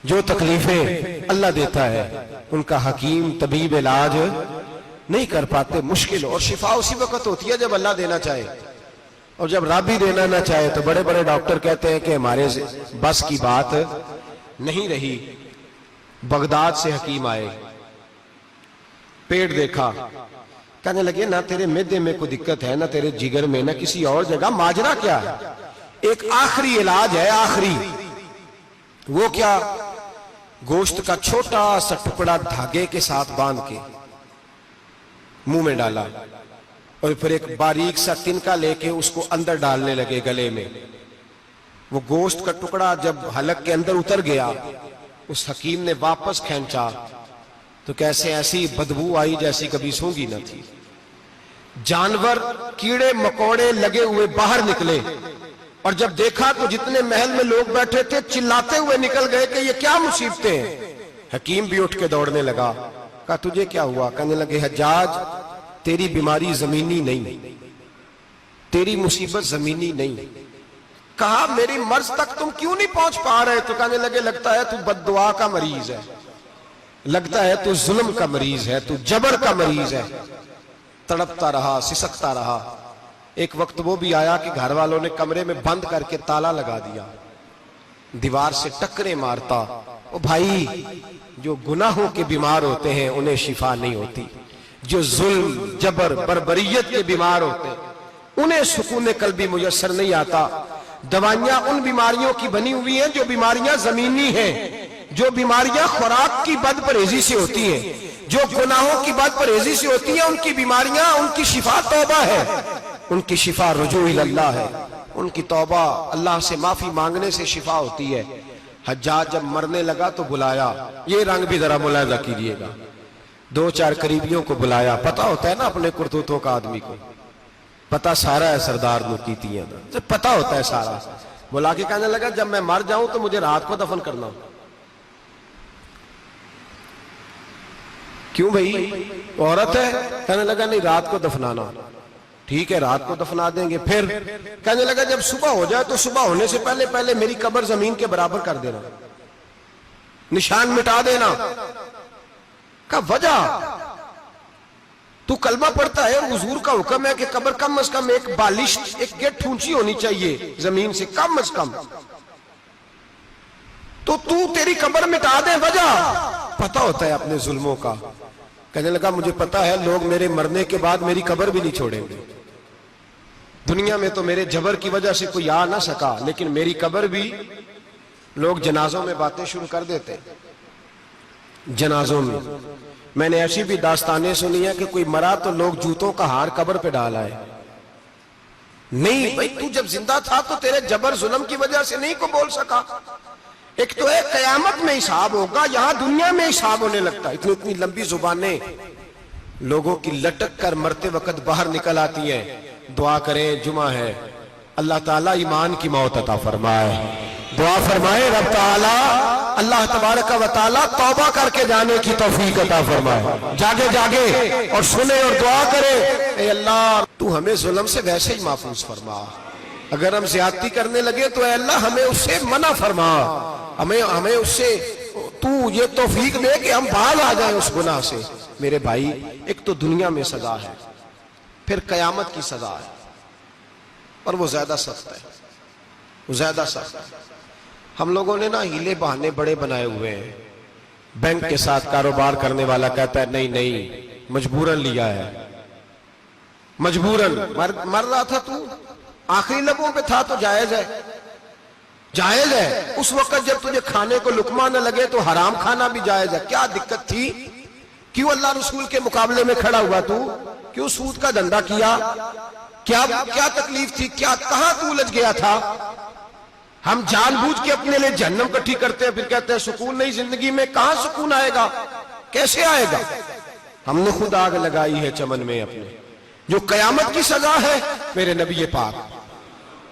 جو تکلیفیں اللہ دیتا ہے ان کا حکیم طبیب علاج نہیں کر پاتے، مشکل، اور شفا اسی وقت ہوتی ہے جب اللہ دینا چاہے، اور جب رب ہی دینا نہ چاہے تو بڑے بڑے ڈاکٹر کہتے ہیں کہ ہمارے بس کی بات نہیں رہی۔ بغداد سے حکیم آئے، پیٹ دیکھا، کہنے لگے نہ تیرے معدے میں کوئی دقت ہے، نہ تیرے جگر میں، نہ کسی اور جگہ، ماجرا کیا ہے؟ ایک آخری علاج ہے، آخری، وہ کیا؟ گوشت کا چھوٹا سا ٹکڑا دھاگے کے ساتھ باندھ کے منہ میں ڈالا اور پھر ایک باریک سا تنکا لے کے اس کو اندر ڈالنے لگے گلے میں۔ وہ گوشت کا ٹکڑا جب حلق کے اندر اتر گیا، اس حکیم نے واپس کھینچا تو کیسے ایسی بدبو آئی جیسی کبھی سونگی نہ تھی۔ جانور، کیڑے مکوڑے لگے ہوئے باہر نکلے، اور جب دیکھا تو جتنے محل میں لوگ بیٹھے تھے چلاتے ہوئے نکل گئے کہ یہ کیا مصیبتیں ہیں۔ حکیم بھی اٹھ کے دوڑنے لگا، کہا تجھے کیا ہوا؟ کہنے لگے حجاج تیری بیماری زمینی نہیں، تیری مصیبت زمینی نہیں۔ کہا میری مرض تک تم کیوں نہیں پہنچ پا رہے؟ تو کہنے لگے لگتا ہے تو بد دعا کا مریض ہے، لگتا ہے تو ظلم کا مریض ہے، تو جبر کا مریض ہے۔ تڑپتا رہا، سسکتا رہا۔ ایک وقت وہ بھی آیا کہ گھر والوں نے کمرے میں بند کر کے تالا لگا دیا، دیوار سے ٹکرے مارتا۔ او بھائی، جو گناہوں کے بیمار ہوتے ہیں انہیں شفا نہیں ہوتی، جو ظلم، جبر، بربریت کے بیمار ہوتے ہیں انہیں سکون قلبی میسر نہیں آتا۔ دوائیاں ان بیماریوں کی بنی ہوئی ہیں جو بیماریاں زمینی ہیں، جو بیماریاں خوراک کی بد پرہیزی سے ہوتی ہیں، جو گناہوں کی بد پرہیزی سے ہوتی ہیں، ان کی بیماریاں، ان کی شفا توبہ ہے، ان کی شفا رجوع اللہ ہے، ان کی توبہ اللہ سے معافی مانگنے سے شفا ہوتی ہے۔ حجاج جب مرنے لگا تو بلایا، یہ رنگ بھی ذرا ملاحظہ کیجیے گا، دو چار قریبیوں کو بلایا، پتہ ہوتا ہے نا اپنے کرتوتوں کا آدمی کو، پتہ سارا ہے سردار نوکیتیاں دا، پتہ ہوتا ہے سارا۔ بلا کے کہنے لگا جب میں مر جاؤں تو مجھے رات کو دفن کرنا۔ کیوں بھائی، عورت ہے؟ کہنے لگا نہیں، رات کو دفنانا۔ ٹھیک ہے، رات کو دفنا دیں گے۔ پھر کہنے لگا جب صبح ہو جائے تو صبح ہونے سے پہلے پہلے میری قبر زمین کے برابر کر دینا، نشان مٹا دینا۔ کہا وجہ؟ تو کلمہ پڑھتا ہے، حضور کا حکم ہے کہ قبر کم از کم ایک بالش، ایک گیٹ اونچی ہونی چاہیے زمین سے، کم از کم، تو تیری قبر مٹا دے، وجہ؟ پتہ ہوتا ہے اپنے ظلموں کا۔ کہنے لگا مجھے پتا ہے لوگ میرے مرنے کے بعد میری قبر بھی نہیں چھوڑیں گے. دنیا میں تو میرے جبر کی وجہ سے کوئی آ نہ سکا، لیکن میری قبر بھی لوگ جنازوں میں باتیں شروع کر دیتے. جنازوں میں نے ایسی بھی داستانیں سنی ہیں کہ کوئی مرا تو لوگ جوتوں کا ہار قبر پہ ڈال آئے. نہیں بھائی، تو جب زندہ تھا تو تیرے جبر ظلم کی وجہ سے نہیں کو بول سکا. ایک تو ہے قیامت میں حساب ہوگا، یہاں دنیا میں حساب ہونے لگتا. اتنی لمبی زبانیں لوگوں کی لٹک کر مرتے وقت باہر نکل آتی ہیں. دعا کریں، جمعہ ہے، اللہ تعالیٰ ایمان کی موت عطا فرمائے. دعا فرمائے رب تعالیٰ اللہ تبارک و تعالیٰ توبہ کر کے جانے کی توفیق عطا فرمائے. جاگے جاگے اور سنے اور دعا کرے، اے اللہ تو ہمیں ظلم سے ویسے ہی محفوظ فرما. اگر ہم زیادتی کرنے لگے تو اے اللہ ہمیں اس سے منع فرما، ہمیں اس سے تو یہ توفیق دے کہ ہم باز آ جائیں اس گناہ سے. میرے بھائی، ایک تو دنیا میں سزا ہے، پھر قیامت کی سزا ہے، اور وہ زیادہ سخت ہے، وہ زیادہ سخت ہے. ہم لوگوں نے نا ہیلے بہانے بڑے بنائے ہوئے ہیں. بینک کے ساتھ کاروبار کرنے والا کہتا ہے نہیں مجبوراً لیا ہے، مجبوراً. مر رہا تھا تو آخری لبوں پہ تھا تو جائز ہے، جائز ہے. اس وقت جب تجھے کھانے کو لقمہ نہ لگے تو حرام کھانا بھی جائز ہے. کیا دقت تھی؟ کیوں اللہ رسول کے مقابلے میں کھڑا ہوا تو؟ کیوں سود کا دھندا کیا؟ کیا تکلیف تھی؟ کہاں تو الجھ گیا تھا؟ ہم جان بوجھ کے اپنے لیے جہنم کٹھی کرتے ہیں، پھر کہتے ہیں سکون نہیں زندگی میں. کہاں سکون آئے گا؟ کیسے آئے گا؟ ہم نے خود آگ لگائی ہے چمن میں اپنے. جو قیامت کی سزا ہے، میرے نبی پاک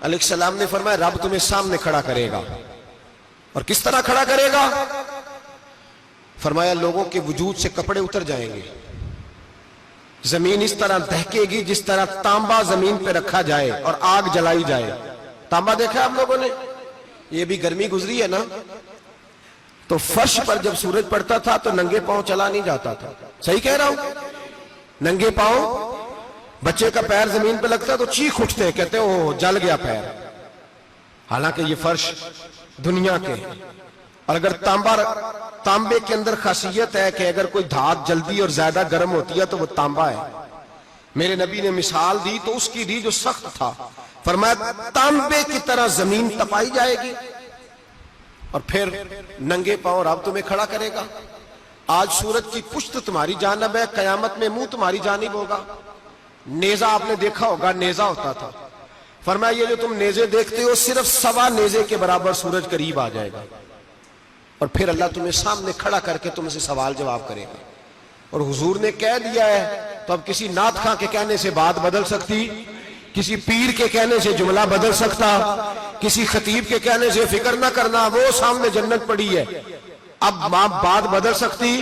علیہ السلام نے فرمایا رب تمہیں سامنے کھڑا کرے گا. اور کس طرح کھڑا کرے گا؟ فرمایا لوگوں کے وجود سے کپڑے اتر جائیں گے، زمین اس طرح دہکے گی جس طرح تانبا زمین پہ رکھا جائے اور آگ جلائی جائے. تانبا دیکھا آپ لوگوں نے؟ یہ بھی گرمی گزری ہے نا، تو فرش پر جب سورج پڑتا تھا تو ننگے پاؤں چلا نہیں جاتا تھا. صحیح کہہ رہا ہوں؟ ننگے پاؤں، بچے کا پیر زمین پہ لگتا تو چیخ اٹھتے ہیں، کہتے ہیں اوہ جل گیا پیر. حالانکہ یہ فرش دنیا کے ہیں. اور اگر تانبے کے اندر خاصیت ہے کہ اگر کوئی دھات جلدی اور زیادہ گرم ہوتی ہے تو وہ تانبا ہے. میرے نبی نے مثال دی تو اس کی دی جو سخت تھا. فرمایا تانبے کی طرح زمین تپائی جائے گی اور پھر ننگے پاؤں رب تمہیں کھڑا کرے گا. آج سورج کی پشت تمہاری جانب ہے، قیامت میں منہ تمہاری جانب ہوگا. نیزہ آپ نے دیکھا ہوگا، نیزہ ہوتا تھا. فرمایا یہ جو تم نیزے دیکھتے ہو صرف سوا نیزے کے برابر سورج قریب آ جائے گا، اور پھر اللہ تمہیں سامنے کھڑا کر کے تم سے سوال جواب کرے گا. اور حضور نے کہہ دیا ہے تو اب کسی نعت خواں کے کہنے سے بات بدل سکتی، کسی پیر کے کہنے سے جملہ بدل سکتا، کسی خطیب کے کہنے سے فکر نہ کرنا وہ سامنے جنت پڑی ہے، اب بات بدل سکتی.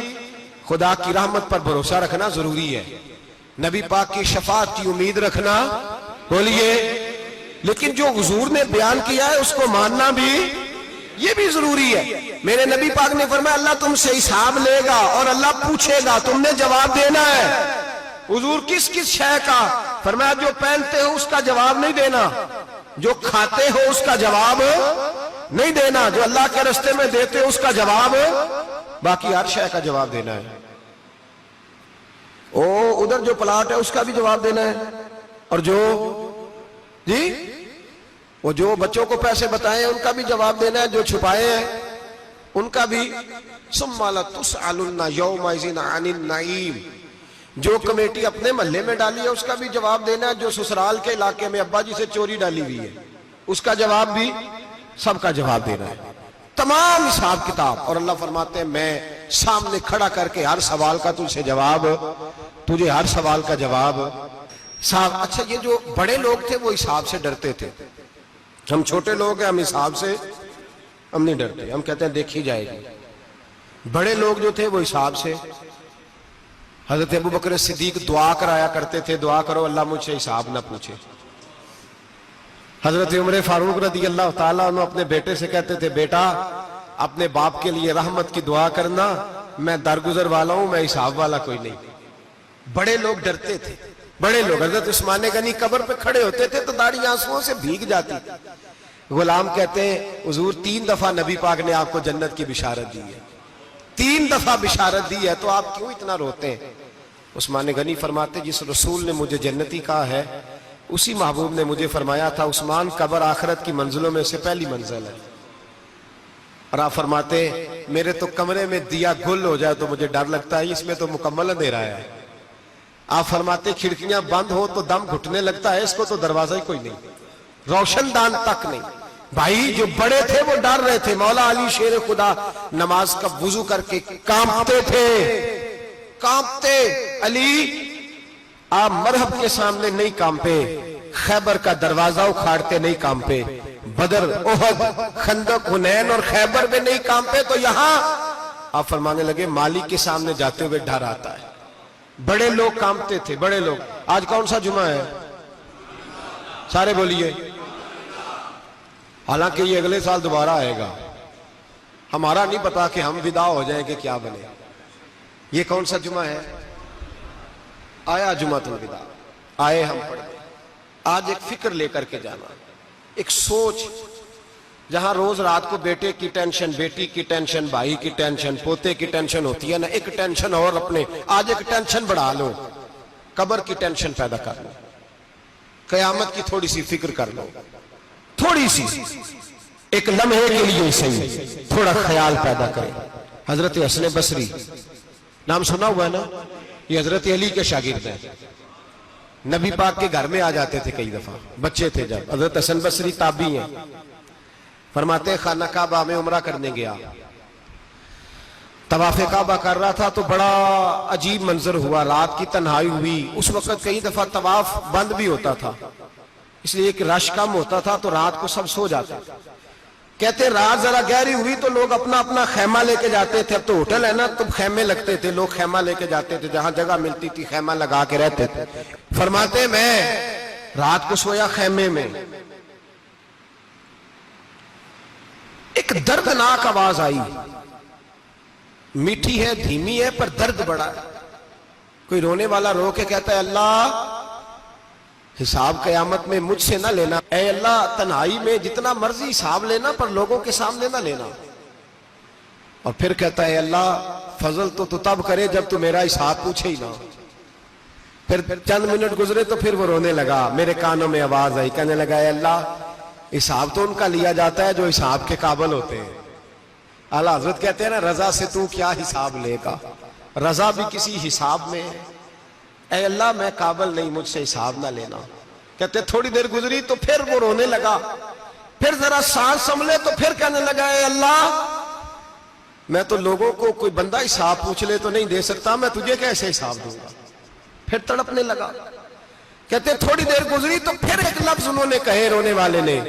خدا کی رحمت پر بھروسہ رکھنا ضروری ہے، نبی پاک کی شفاعت کی امید رکھنا. بولیے. لیکن جو حضور نے بیان کیا ہے اس کو ماننا بھی یہ بھی ضروری ہے. میرے نبی پاک نے فرمایا اللہ تم سے حساب لے گا اور اللہ پوچھے گا، تم نے جواب دینا ہے. حضور کس کس شے کا؟ فرمایا جو پہنتے ہو اس کا جواب نہیں دینا، جو کھاتے ہو اس کا جواب نہیں دینا، جو اللہ کے راستے میں دیتے ہو اس کا جواب، باقی ہر شے کا جواب دینا ہے. ادھر جو پلاٹ ہے اس کا بھی جواب دینا ہے، اور وہ جو بچوں کو پیسے بتائے ان کا بھی جواب دینا ہے، جو چھپائے ہیں ان کا بھی. ثم لتسألن یومئذ عن النعیم. جو کمیٹی اپنے محلے میں ڈالی ہے اس کا بھی جواب دینا ہے، جو سسرال کے علاقے میں ابا جی سے چوری ڈالی ہوئی ہے اس کا جواب بھی، سب کا جواب دینا ہے. تمام حساب کتاب. اور اللہ فرماتے ہیں میں سامنے کھڑا کر کے ہر سوال کا تجھ سے جواب، تجھے ہر سوال کا جواب. اچھا یہ جو بڑے لوگ تھے وہ حساب سے ڈرتے تھے، ہم چھوٹے لوگ ہیں ہم حساب سے ہم نہیں ڈرتے، ہم کہتے ہیں دیکھی جائے گی. بڑے لوگ جو تھے وہ حساب سے. حضرت ابو بکر صدیق دعا کرایا کرتے تھے، دعا کرو اللہ مجھ سے حساب نہ پوچھے. حضرت عمر فاروق رضی اللہ تعالیٰ عنہ اپنے بیٹے سے کہتے تھے بیٹا اپنے باپ کے لیے رحمت کی دعا کرنا، میں درگزر والا ہوں، میں حساب والا کوئی نہیں. بڑے لوگ ڈرتے تھے، بڑے لوگ. حضرت عثمان غنی قبر پہ کھڑے ہوتے تھے تو داڑھی آنسوؤں سے بھیگ جاتی. غلام کہتے ہیں حضور 3 دفعہ نبی پاک نے آپ کو جنت کی بشارت دی ہے، 3 دفعہ بشارت دی ہے، تو آپ کیوں اتنا روتے ہیں؟ عثمان غنی فرماتے جس رسول نے مجھے جنتی کہا ہے اسی محبوب نے مجھے فرمایا تھا عثمان قبر آخرت کی منزلوں میں سے پہلی منزل ہے. اور آپ فرماتے میرے تو کمرے میں دیا گل ہو جائے تو مجھے ڈر لگتا ہے، اس میں تو مکمل اندھیرا ہے. آپ فرماتے کھڑکیاں بند ہو تو دم گھٹنے لگتا ہے، اس کو تو دروازہ ہی کوئی نہیں، روشن دان تک نہیں. بھائی جو بڑے تھے وہ ڈر رہے تھے. مولا علی شیر خدا نماز کا وضو کر کے کانپتے تھے، کانپتے. علی آپ مرحب کے سامنے نہیں کانپے، خیبر کا دروازہ اکھاڑتے نہیں کانپے، بدر احد خندق حنین اور خیبر میں نہیں کانپے، تو یہاں آپ فرمانے لگے مالک کے سامنے جاتے ہوئے ڈر آتا ہے. بڑے لوگ کانپتے تھے، بڑے لوگ. آج کون سا جمعہ ہے؟ سارے بولیے. حالانکہ یہ اگلے سال دوبارہ آئے گا، ہمارا نہیں پتا کہ ہم ودا ہو جائیں کہ کیا بنے. یہ کون سا جمعہ ہے؟ آیا جمعہ الوداع، آئے ہم پڑھیں. آج ایک فکر لے کر کے جانا، ایک سوچ. جہاں روز رات کو بیٹے کی ٹینشن، بیٹی کی ٹینشن، بھائی کی ٹینشن، پوتے کی ٹینشن ہوتی ہے نا، ایک ٹینشن اور اپنے آج ایک ٹینشن بڑھا لو، قبر کی ٹینشن پیدا کر لو، قیامت کی تھوڑی سی فکر کر لو، تھوڑی سی ایک لمحے کے لیے صحیح تھوڑا خیال پیدا کرے. حضرت حسن بصری نام سنا ہوا ہے نا، یہ حضرت علی کے شاگرد ہیں. نبی پاک کے گھر میں آ جاتے تھے کئی دفعہ، بچے تھے جب. حضرت حسن بصری تابعی ہیں. فرماتے خانہ کعبہ میں عمرہ کرنے گیا، طواف کعبہ کر رہا تھا تو بڑا عجیب منظر ہوا. رات کی تنہائی ہوئی. اس وقت کئی دفعہ طواف بند بھی ہوتا تھا، اس لیے کہ رش کم ہوتا تھا تو رات کو سب سو جاتے. کہتے رات ذرا گہری ہوئی تو لوگ اپنا اپنا خیمہ لے کے جاتے تھے. اب تو ہوٹل ہے نا تو خیمے لگتے تھے، لوگ خیمہ لے کے جاتے تھے، جہاں جگہ ملتی تھی خیمہ لگا کے رہتے تھے. فرماتے میں رات کو سویا خیمے میں، ایک دردناک آواز آئی. میٹھی ہے، دھیمی ہے، پر درد بڑا ہے. کوئی رونے والا رو کے کہتا ہے اللہ حساب قیامت میں مجھ سے نہ لینا، اے اللہ تنہائی میں جتنا مرضی حساب لینا پر لوگوں کے سامنے نہ لینا. اور پھر کہتا ہے اللہ فضل تو تب کرے جب تو میرا حساب پوچھے ہی نہ. پھر چند منٹ گزرے تو پھر وہ رونے لگا. میرے کانوں میں آواز آئی، کہنے لگا اے اللہ حساب تو ان کا لیا جاتا ہے جو حساب کے قابل ہوتے ہیں. اعلیٰ حضرت کہتے ہیں نا رضا سے تو کیا حساب لے گا، رضا بھی کسی حساب میں ہے. اے اللہ میں قابل نہیں، مجھ سے حساب نہ لینا. کہتے تھوڑی دیر گزری تو پھر وہ رونے لگا. پھر ذرا سانس سنبھلے تو پھر کہنے لگا اے اللہ میں تو لوگوں کو کوئی بندہ حساب پوچھ لے تو نہیں دے سکتا، میں تجھے کیسے حساب دوں گا. پھر تڑپنے لگا. کہتے تھوڑی دیر گزری تو پھر ایک لفظ انہوں نے کہے رونے والے نے،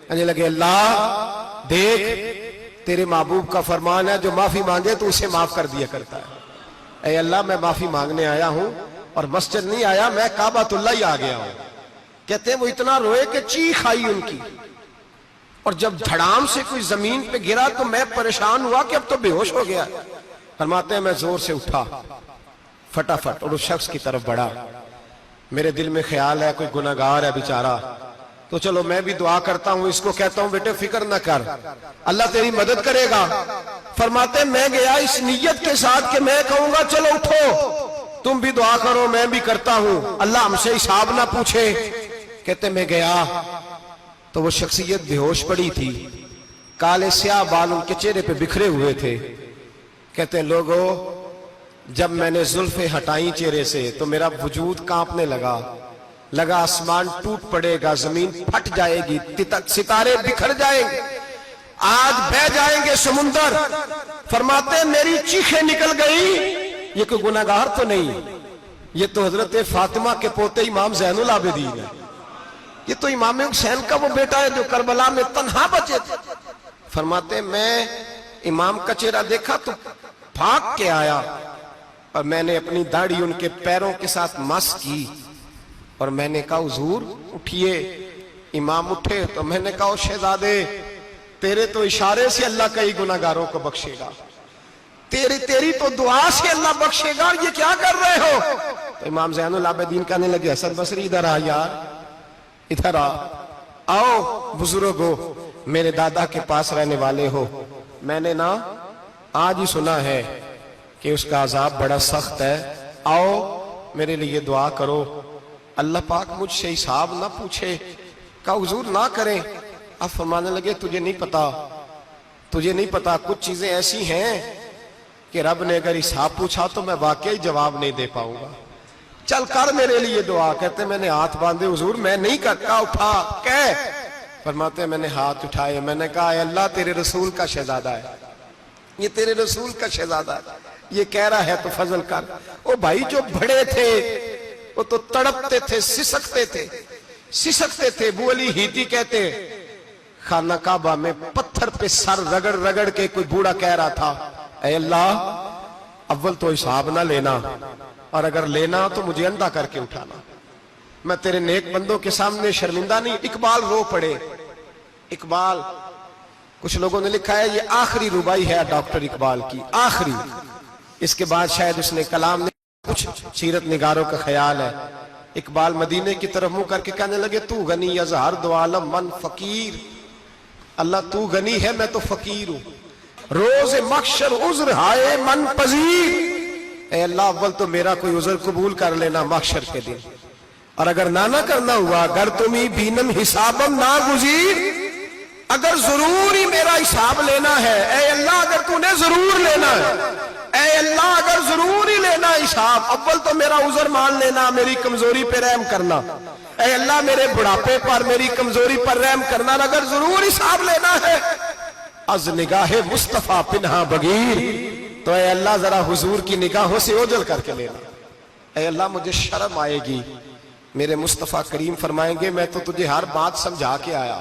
کہنے لگے اللہ دیکھ تیرے محبوب کا فرمان ہے جو معافی مانگے تو اسے معاف کر دیا کرتا ہے. اے اللہ میں معافی مانگنے آیا ہوں اور مسجد نہیں آیا، میں کعبۃ اللہ ہی آ گیا ہوں. کہتے ہیں وہ اتنا روئے کہ چیخ آئی ان کی، اور جب دھڑام سے کوئی زمین پہ گرا تو میں پریشان ہوا کہ اب تو بے ہوش ہو گیا. فرماتے ہیں میں زور سے اٹھا فٹافٹ اور اس شخص کی طرف بڑھا. میرے دل میں خیال ہے کوئی گناہگار ہے بیچارہ، تو چلو میں بھی دعا کرتا ہوں. اس کو کہتا ہوں بیٹے فکر نہ کر، اللہ تیری مدد کرے گا. فرماتے میں گیا اس نیت کے ساتھ کہ میں کہوں گا چلو اٹھو تم بھی دعا کرو میں بھی کرتا ہوں، اللہ ہم سے حساب نہ پوچھے. کہتے میں گیا تو وہ شخصیت بے ہوش پڑی تھی، کالے سیاہ بال ان کے چہرے پہ بکھرے ہوئے تھے. کہتے لوگوں جب میں نے زلفیں ہٹائیں چہرے سے تو میرا وجود کانپنے لگا آسمان ٹوٹ پڑے گا، زمین پھٹ جائے گی، ستارے بکھر جائیں گے، آج بہہ جائیں گے سمندر. فرماتے میری چیخیں نکل گئی. یہ کوئی گناہگار تو نہیں، یہ تو حضرت فاطمہ کے پوتے امام زین العابدین ہے. یہ تو امام حسین کا وہ بیٹا ہے جو کربلا میں تنہا بچے تھے. فرماتے میں امام کا چہرہ دیکھا تو بھاگ کے آیا اور میں نے اپنی داڑھی ان کے پیروں کے ساتھ مس کی اور میں نے کہا حضور اٹھئے. امام اٹھے تو میں نے کہا شہزادے تیرے تو اشارے سے اللہ کئی گناہگاروں کو بخشے گا، تیری تو دعا سے اللہ بخشے گا، یہ کیا کر رہے ہو؟ تو امام زین العابدین کہنے لگے حسن بصری ادھر آ یار، ادھر آؤ بزرگو، میرے دادا کے پاس رہنے والے ہو. میں نے نا آج ہی سنا ہے کہ اس کا عذاب بڑا سخت ہے، آؤ میرے لیے دعا کرو، اللہ پاک مجھ سے حساب نہ پوچھے، کہا حضور نہ کریں۔ اب فرمانے لگے تجھے نہیں پتا کچھ چیزیں ایسی ہیں کہ رب نے اگر حساب پوچھا تو میں واقعی جواب نہیں دے پاؤں گا، چل کر میرے لیے دعا۔ کہتے میں نے ہاتھ باندھے، حضور میں نہیں کرتا، اٹھا کہہ۔ فرماتے میں نے ہاتھ اٹھائے، میں نے کہا اے اللہ تیرے رسول کا شہزادہ ہے، یہ تیرے رسول کا شہزادہ ہے، یہ کہہ رہا ہے تو فضل کر۔ وہ بھائی جو بڑے تھے وہ تو تڑپتے تھے، سسکتے تھے۔ ابو علی ہیتی کہتے خانہ کعبہ میں پتھر پہ سر رگڑ رگڑ کے کوئی بوڑھا کہہ رہا تھا اے اللہ اول تو حساب نہ لینا، اور اگر لینا تو مجھے اندھا کر کے اٹھانا، میں تیرے نیک بندوں کے سامنے شرمندہ نہیں۔ اقبال رو پڑے، اقبال کچھ لوگوں نے لکھا ہے یہ آخری ربائی ہے ڈاکٹر اقبال کی، آخری، اس کے بعد شاید اس نے کلام نے، کچھ سیرت نگاروں کا خیال ہے۔ اقبال مدینے کی طرف منہ کر کے کہنے لگے تو غنی از ہر دو عالم من فقیر، اللہ تو غنی ہے میں تو فقیر ہوں، روز محشر عذر ہائے من پذیر، اے اللہ اول تو میرا کوئی عذر قبول کر لینا محشر کے دن، اور اگر نہ کرنا ہوا اگر تمہیں بینم حسابم نہ گزیر، اگر ضرور ہی میرا حساب لینا ہے، اے اللہ اگر تو نے ضرور لینا ہے، اے اللہ اگر ضرور ہی لینا حساب، اول تو میرا عذر مان لینا، میری کمزوری پہ رحم کرنا، اے اللہ میرے بڑھاپے پر میری کمزوری پر رحم کرنا، اگر ضرور حساب لینا ہے از نگاہ مصطفیٰ پنہا بغیر، تو اے اللہ ذرا حضور کی نگاہوں سے اوجھل کر کے لینا، اے اللہ مجھے شرم آئے گی۔ میرے مصطفیٰ کریم فرمائیں گے میں تو تجھے ہر بات سمجھا کے آیا،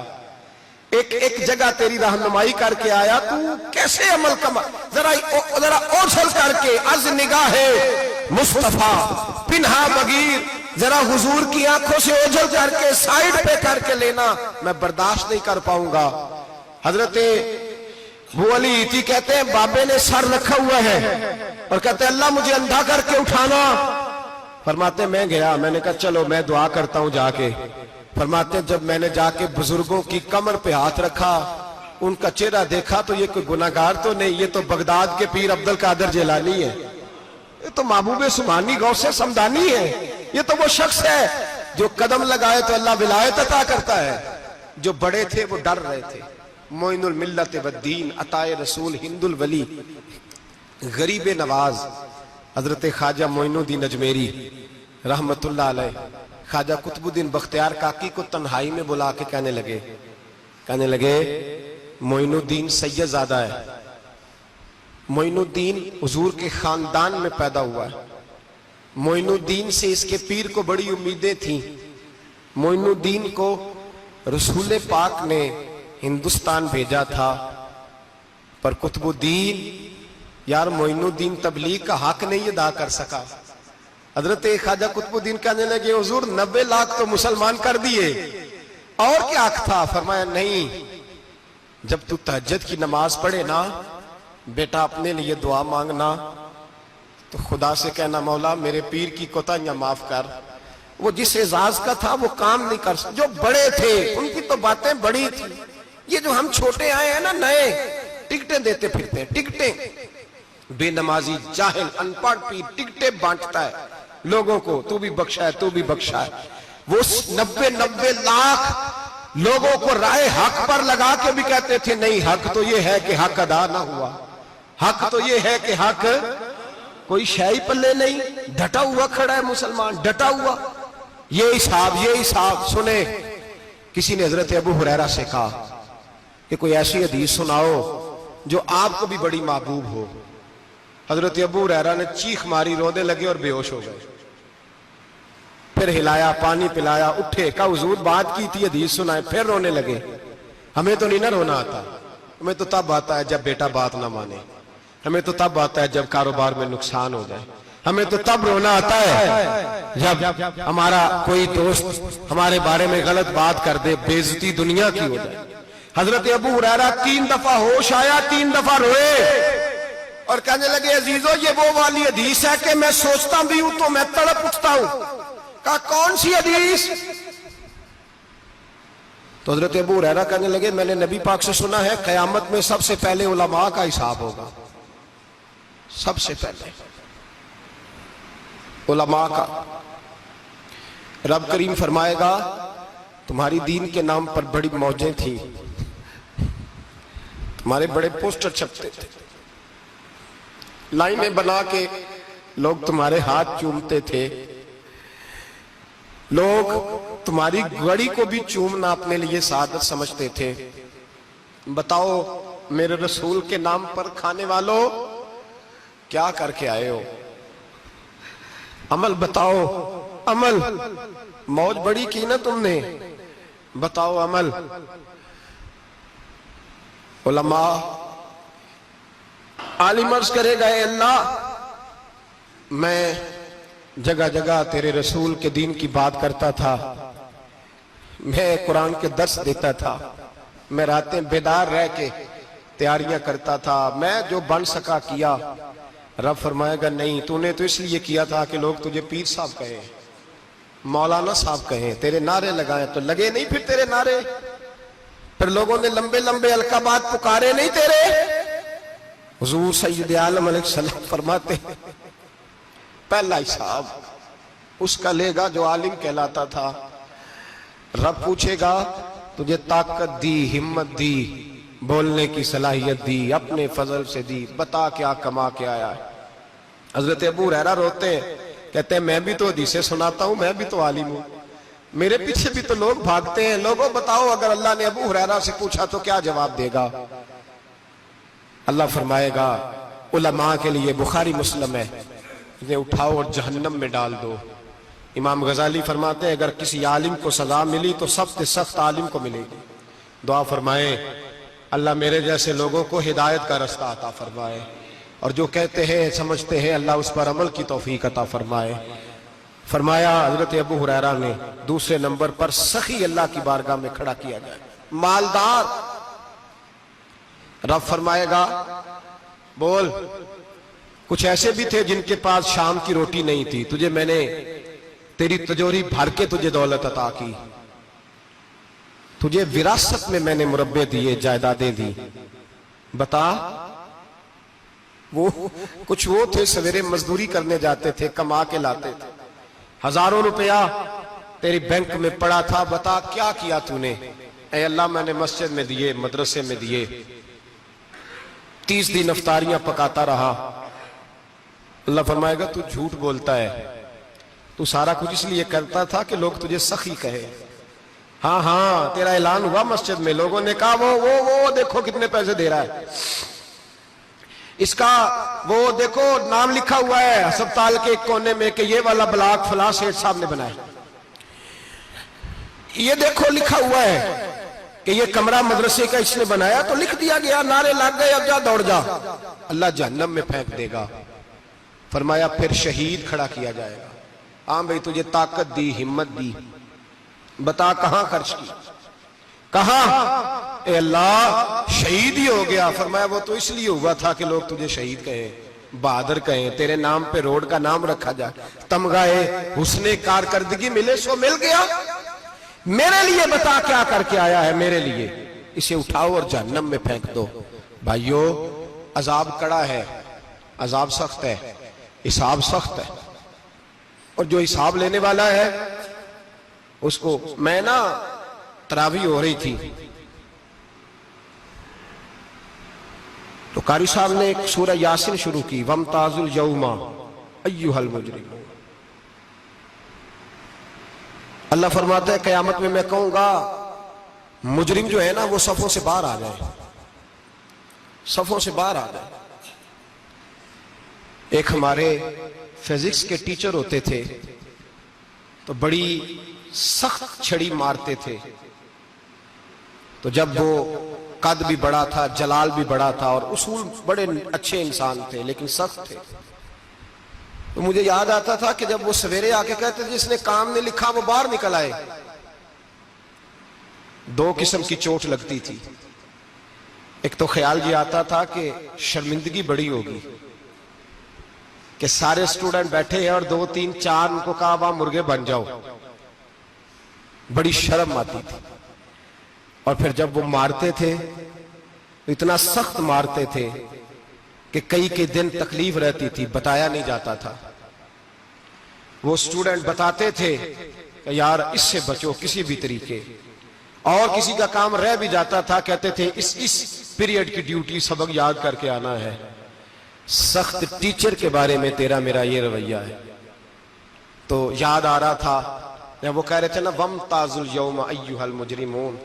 ایک جگہ تیری رہنمائی کر کے آیا، تو کیسے عمل کما، ذرا اوجھل کر کے از نگاہ مصطفیٰ پنہا بغیر، ذرا حضور کی آنکھوں سے اوجھل کر کے سائیڈ پہ کر کے لینا، میں برداشت نہیں کر پاؤں گا۔ حضرت ابو علی ہیتی کہتے ہیں بابے نے سر رکھا ہوا ہے اور کہتے ہیں اللہ مجھے اندھا کر کے اٹھانا، فرماتے میں گیا، میں نے کہا چلو میں دعا کرتا ہوں جا کے۔ فرماتے جب میں نے جا کے بزرگوں کی کمر پہ ہاتھ رکھا، ان کا چہرہ دیکھا تو یہ کوئی گناہگار تو نہیں، یہ تو بغداد کے پیر عبد القادر جیلانی ہے، یہ تو محبوب سبحانی غوث سمدانی ہے، یہ تو وہ شخص ہے جو قدم لگائے تو اللہ ولایت عطا کرتا ہے۔ جو بڑے تھے وہ ڈر رہے تھے، معین الملت والدین، عطائے رسول، ہند الولی، غریب نواز حضرت خواجہ معین الدین اجمیری رحمت اللہ علیہ، خواجہ قطب الدین بختیار کاکی کو تنہائی میں بلا کے کہنے لگے معین الدین سید زادہ ہے، معین الدین حضور کے خاندان میں پیدا ہوا ہے، معین الدین سے اس کے پیر کو بڑی امیدیں تھیں، معین الدین کو رسول پاک نے ہندوستان بھیجا تھا، پر قطب الدین یار معین الدین تبلیغ کا حق نہیں ادا کر سکا۔ حضرت خواجہ قطب الدین کہنے لگے حضور 90 لاکھ تو مسلمان کر دیے، اور کیا حق تھا؟ فرمایا نہیں، جب تو تہجد کی نماز پڑھے نا بیٹا اپنے لیے دعا مانگنا تو خدا سے کہنا مولا میرے پیر کی کوتاہیاں معاف کر، وہ جس اعزاز کا تھا وہ کام نہیں کر سکتا، جو بڑے تھے ان کی تو باتیں بڑی تھی، یہ جو ہم چھوٹے آئے ہیں نا نئے، ٹکٹیں دیتے پھرتے ہیں، ٹکٹیں، بے نمازی جاہل ان پڑھ پیر ٹکٹیں بانٹتا ہے لوگوں کو، تو بھی بخشا ہے تو بھی بخشا ہے، وہ 90 لاکھ لوگوں کو رائے حق پر لگا کے بھی کہتے تھے نہیں حق تو یہ ہے کہ حق ادا نہ ہوا، حق تو یہ ہے کہ حق، کوئی شاہی پلے نہیں، ڈٹا ہوا کھڑا ہے مسلمان، ڈٹا ہوا، یہ حساب سنے۔ کسی نے حضرت ابو ہریرہ سے کہا کہ کوئی ایسی حدیث سناؤ جو آپ کو بھی بڑی محبوب ہو۔ حضرت ابو ہریرہ نے چیخ ماری، رونے لگے اور بے ہوش ہو گئے، پھر ہلایا، پانی پلایا، اٹھے، کہا حضور بات کی تھی حدیث سنائے، پھر رونے لگے۔ ہمیں تو نہیں نہ رونا آتا، ہمیں تو تب آتا ہے جب بیٹا بات نہ مانے، ہمیں تو تب آتا ہے جب کاروبار میں نقصان ہو جائے، ہمیں تو تب رونا آتا ہے جب ہمارا کوئی دوست ہمارے بارے میں غلط بات کر دے، بے عزتی دنیا کی ہو جائے۔ حضرت ابو ہریرہ 3 دفعہ ہوش آیا، 3 دفعہ روئے اور کہنے لگے عزیزو یہ وہ والی حدیث ہے کہ میں سوچتا بھی ہوں تو میں تڑپ اٹھتا ہوں۔ کہا کون سی حدیث؟ تو حضرت ابو ہریرہ کہنے لگے میں نے نبی پاک سے سنا ہے قیامت میں سب سے پہلے علماء کا حساب ہوگا، سب سے پہلے۔ علماء کا۔ رب کریم فرمائے گا تمہاری دین کے نام پر بڑی موجیں تھیں، تمہارے بڑے پوسٹر چھپتے تھے، لائنیں بنا کے لوگ تمہارے ہاتھ چومتے تھے، لوگ تمہاری گڑی کو بھی چومنا اپنے لیے سعادت سمجھتے تھے۔ بتاؤ میرے رسول کے نام پر کھانے والوں کیا کر کے آئے ہو؟ عمل بتاؤ، عمل۔ موج بڑی کی نا تم نے، بتاؤ عمل۔ علماء عالم عرض کرے گا اے اللہ میں جگہ جگہ تیرے رسول کے دین کی بات کرتا تھا، میں قرآن کے درس دیتا تھا، میں راتیں بیدار رہ کے تیاریاں کرتا تھا، میں جو بن سکا کیا۔ رب فرمائے گا نہیں، تو نے تو اس لیے کیا تھا کہ لوگ تجھے پیر صاحب کہیں، مولانا صاحب کہیں، تیرے نعرے لگائیں، تو لگے نہیں پھر تیرے نعرے؟ پھر لوگوں نے لمبے لمبے القابات پکارے نہیں تیرے؟ حضور سید عالم علیہ السلام فرماتے ہیں پہلا حساب اس کا لے گا جو عالم کہلاتا تھا۔ رب پوچھے گا تجھے طاقت دی، ہمت دی، بولنے کی صلاحیت دی، اپنے فضل سے دی، بتا کیا کما کے آیا ہے۔ حضرت ابو ہریرہ روتے ہیں، کہتے ہیں میں بھی تو حدیثیں سناتا ہوں، میں بھی تو عالم ہوں، میرے پیچھے بھی تو لوگ بھاگتے ہیں۔ لوگوں بتاؤ اگر اللہ نے ابو ہریرہ سے پوچھا تو کیا جواب دے گا؟ اللہ فرمائے گا علماء کے لیے بخاری مسلم ہے، انہیں اٹھاؤ اور جہنم میں ڈال دو۔ امام غزالی فرماتے ہیں اگر کسی عالم کو سزا ملی تو سب سے سخت عالم کو ملے گی۔ دعا فرمائے اللہ میرے جیسے لوگوں کو ہدایت کا رستہ عطا فرمائے، اور جو کہتے ہیں سمجھتے ہیں اللہ اس پر عمل کی توفیق عطا فرمائے۔ فرمایا حضرت ابو ہریرہ نے دوسرے نمبر پر سخی اللہ کی بارگاہ میں کھڑا کیا جائے، مالدار۔ رب فرمائے گا بول، کچھ ایسے بھی تھے جن کے پاس شام کی روٹی نہیں تھی، تجھے میں نے تیری تجوری بھر کے تجھے دولت عطا کی، تجھے وراثت میں نے مربے دیے، جائیدادیں دی، بتا۔ وہ کچھ وہ تھے سویرے مزدوری کرنے جاتے تھے، کما کے لاتے تھے، ہزاروں روپیہ تیری بینک میں پڑا تھا، بتا کیا کیا تو نے؟ اے اللہ میں نے مسجد میں دیے، مدرسے میں دیے، 30 دن افطاریاں پکاتا رہا۔ اللہ فرمائے گا تو جھوٹ بولتا ہے، تو سارا کچھ اس لیے کرتا تھا کہ لوگ تجھے سخی کہے۔ ہاں ہاں تیرا اعلان ہوا مسجد میں، لوگوں نے کہا وہ دیکھو کتنے پیسے دے رہا ہے، اس کا وہ دیکھو نام لکھا ہوا ہے ہسپتال کے ایک کونے میں کہ یہ والا بلاک فلاں سیٹھ صاحب نے بنایا، یہ دیکھو لکھا ہوا ہے کہ یہ کمرہ مدرسے کا اس نے بنایا، تو لکھ دیا گیا، نعرے لگ گئے، اب جا دوڑ جا۔ اللہ جہنم میں پھینک دے گا۔ فرمایا پھر شہید کھڑا کیا جائے گا۔ ہاں بھئی تجھے طاقت دی، ہمت دی، بتا کہاں خرچ کی، کہاں؟ اے اللہ شہید ہی ہو گیا۔ فرمایا وہ تو اس لیے ہوا تھا کہ لوگ تجھے شہید کہیں، بہادر کہیں، تیرے نام پہ روڈ کا نام رکھا جائے، تمغہ حسن کارکردگی ملے، سو مل گیا۔ میرے لیے بتا کیا کر کے آیا ہے، میرے لیے، اسے اٹھاؤ اور جہنم میں پھینک دو۔ بھائیو عذاب کڑا ہے، عذاب سخت ہے، حساب سخت ہے، اور جو حساب لینے والا ہے اس کو، میں نا تراویح ہو رہی تھی تو قاری صاحب نے ایک سورہ یاسین شروع کی، وَامْتَازُوا الْيَوْمَ أَيُّهَا الْمُجْرِمُونَ۔ اللہ فرماتا ہے قیامت میں کہوں گا مجرم جو ہے نا وہ صفوں سے باہر آ جائے، صفوں سے باہر آ جائے۔ ایک ہمارے فزکس کے ٹیچر ہوتے تھے تو بڑی سخت چھڑی مارتے تھے، تو جب وہ قد بھی بڑا تھا، جلال بھی بڑا تھا، اور اصول بڑے اچھے انسان تھے لیکن سخت تھے، تو مجھے یاد آتا تھا کہ جب وہ سویرے آ کے کہتے جس نے کام نے لکھا وہ باہر نکل آئے، دو قسم کی چوٹ لگتی تھی۔ ایک تو خیال یہ آتا تھا کہ شرمندگی بڑی ہوگی کہ سارے اسٹوڈنٹ بیٹھے ہیں اور 2 3 4 ان کو کہا وہاں مرغے بن جاؤ، بڑی شرم آتی تھی۔ اور پھر جب وہ مارتے تھے اتنا سخت مارتے تھے کہ کئی دن تکلیف رہتی تھی، بتایا نہیں جاتا تھا۔ وہ اسٹوڈنٹ بتاتے تھے کہ یار اس سے بچو کسی بھی طریقے، اور کسی کا کام رہ بھی جاتا تھا کہتے تھے اس پیریڈ کی ڈیوٹی سبق یاد کر کے آنا ہے۔ سخت ٹیچر کے بارے میں تیرا میرا یہ رویہ ہے۔ تو یاد آ رہا تھا جب وہ کہہ رہے تھے نا وَامْتَازُوا الْيَوْمَ أَيُّهَا الْمُجْرِمُونَ،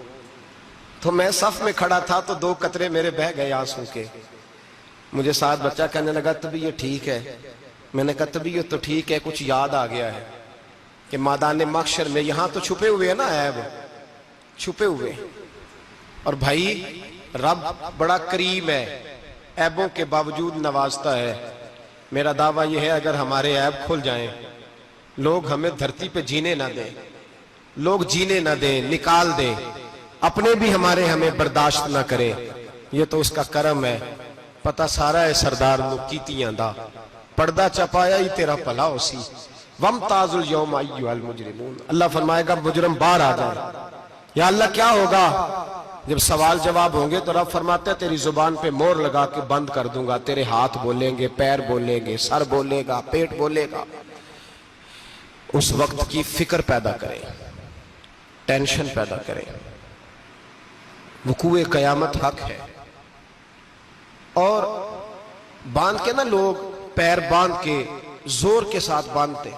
تو میں صف میں کھڑا تھا تو 2 قطرے میرے بہہ گئے آنسو کے۔ مجھے ساتھ بچہ کہنے لگا طبیعت ٹھیک ہے؟ میں نے کہا طبیعت تو ٹھیک ہے، کچھ یاد آ گیا ہے کہ میدان محشر میں یہاں تو چھپے ہوئے ہیں نا عیب، چھپے ہوئے، اور بھائی رب بڑا کریم ہے، عیبوں کے باوجود نوازتا ہے۔ میرا دعویٰ یہ ہے اگر ہمارے عیب کھل جائیں، لوگ ہمیں دھرتی پہ جینے نہ دیں، لوگ جینے نہ دیں، نکال دیں، اپنے بھی ہمیں برداشت نہ کریں، یہ تو اس کا کرم ہے۔ پتہ سارا ہے سردار نو کیتیاں دا، پردہ چپایا ہی تیرا بھلا ہو سی۔ وَامْتَازُوا الْيَوْمَ أَيُّهَا الْمُجْرِمُونَ، اللہ فرمائے گا مجرم باہر آ جائے۔ یا اللہ کیا ہوگا؟ جب سوال جواب ہوں گے تو رب فرماتے ہیں تیری زبان پہ مور لگا کے بند کر دوں گا، تیرے ہاتھ بولیں گے، پیر بولیں گے، سر بولے گا، پیٹ بولے گا۔ اس وقت کی فکر پیدا کریں، ٹینشن پیدا کریں۔ وقوع قیامت حق ہے، اور باندھ کے نا لوگ پیر باندھ کے زور کے ساتھ باندھتے۔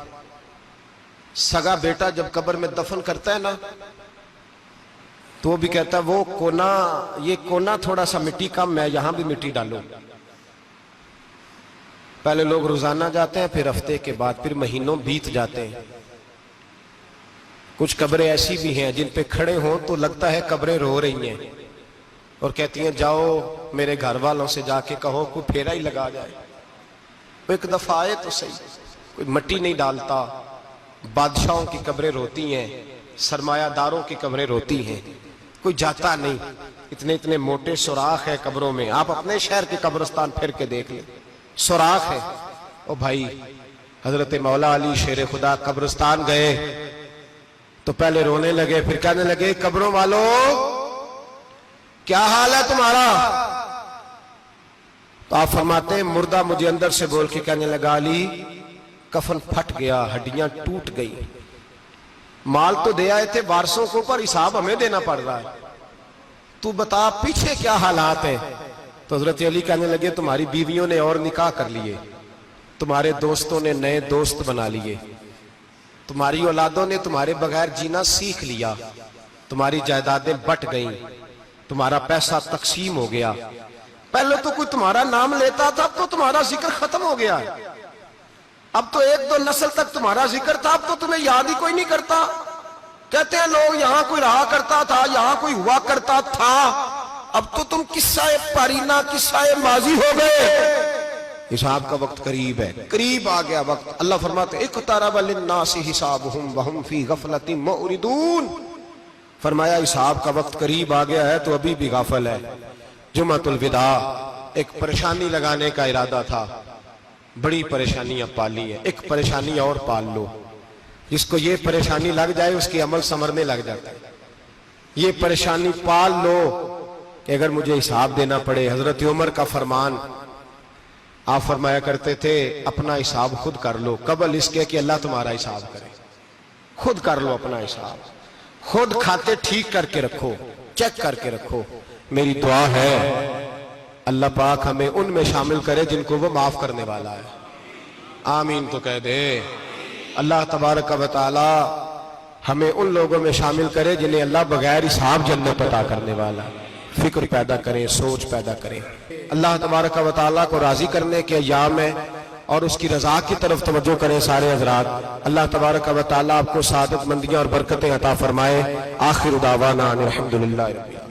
سگا بیٹا جب قبر میں دفن کرتا ہے نا تو وہ بھی کہتا ہے وہ کونا، یہ کونا تھوڑا سا مٹی کم ہے، یہاں بھی مٹی ڈالو۔ پہلے لوگ روزانہ جاتے ہیں، پھر ہفتے کے بعد، پھر مہینوں بیت جاتے ہیں۔ کچھ قبریں ایسی بھی ہیں جن پہ کھڑے ہوں تو لگتا ہے قبریں رو رہی ہیں اور کہتی ہیں جاؤ میرے گھر والوں سے جا کے کہو کوئی پھیرا ہی لگا جائے، وہ ایک دفعہ آئے تو صحیح، کوئی مٹی نہیں ڈالتا۔ بادشاہوں کی قبریں روتی ہیں، سرمایہ داروں کی قبریں روتی ہیں، کوئی جاتا نہیں۔ اتنے موٹے سوراخ ہے قبروں میں، آپ اپنے شہر کے قبرستان پھر کے دیکھ لیں، سوراخ ہے۔ او بھائی حضرت مولا علی شیر خدا قبرستان گئے تو پہلے رونے لگے، پھر کہنے لگے قبروں والوں کیا حال ہے تمہارا؟ تو آپ فرماتے ہیں مردہ مجھے اندر سے بول کے کہنے لگا علی کفن پھٹ گیا، ہڈیاں ٹوٹ گئی، مال تو دے آئے تھے وارثوں کو پر حساب ہمیں دینا پڑ رہا ہے، تو بتا پیچھے کیا حالات ہیں؟ تو حضرت علی کہنے لگے تمہاری بیویوں نے اور نکاح کر لیے، تمہارے دوستوں نے نئے دوست بنا لیے، تمہاری اولادوں نے تمہارے بغیر جینا سیکھ لیا، تمہاری جائیدادیں بٹ گئیں، تمہارا پیسہ تقسیم ہو گیا۔ پہلے تو کوئی تمہارا نام لیتا تھا، اب تو تمہارا ذکر ختم ہو گیا ہے، اب تو 1-2 نسل تک تمہارا ذکر تھا، اب تو تمہیں یاد ہی کوئی نہیں کرتا۔ کہتے ہیں لوگ یہاں کوئی رہا کرتا تھا، یہاں کوئی ہوا کرتا تھا، اب تو تم قصہ پارینہ، قصہ ماضی ہو گئے۔ حساب کا وقت قریب ہے، قریب آ گیا وقت۔ اللہ فرماتے اقترب للناس حسابهم وهم فی غفلۃ معرضون، فرمایا حساب کا وقت قریب آ گیا ہے تو ابھی بھی غافل ہے۔ جمعۃ الوداع ایک پریشانی لگانے کا ارادہ تھا، بڑی پریشانیاں پالی ہیں، ایک پریشانی اور پال لو، جس کو یہ پریشانی لگ جائے اس کی عمل سمرنے لگ جاتا ہے۔ یہ پریشانی پال لو کہ اگر مجھے حساب دینا پڑے۔ حضرت عمر کا فرمان، آپ فرمایا کرتے تھے اپنا حساب خود کر لو قبل اس کے کہ اللہ تمہارا حساب کرے۔ خود کر لو اپنا حساب، خود کھاتے ٹھیک کر کے رکھو، چیک کر کے رکھو۔ میری دعا ہے اللہ پاک ہمیں ان میں شامل کرے جن کو وہ معاف کرنے والا ہے، آمین تو کہہ دے۔ اللہ تبارک و تعالی ہمیں ان لوگوں میں شامل کرے جنہیں اللہ بغیر حساب جنت عطا کرنے والا ہے۔ فکر پیدا کریں، سوچ پیدا کریں۔ اللہ تبارک و تعالیٰ کو راضی کرنے کے ایام ہے اور اس کی رضا کی طرف توجہ کریں سارے حضرات۔ اللہ تبارک و تعالیٰ آپ کو سعادت مندیاں اور برکتیں عطا فرمائے۔ آخر دعوانا الحمدللہ رب العالمین۔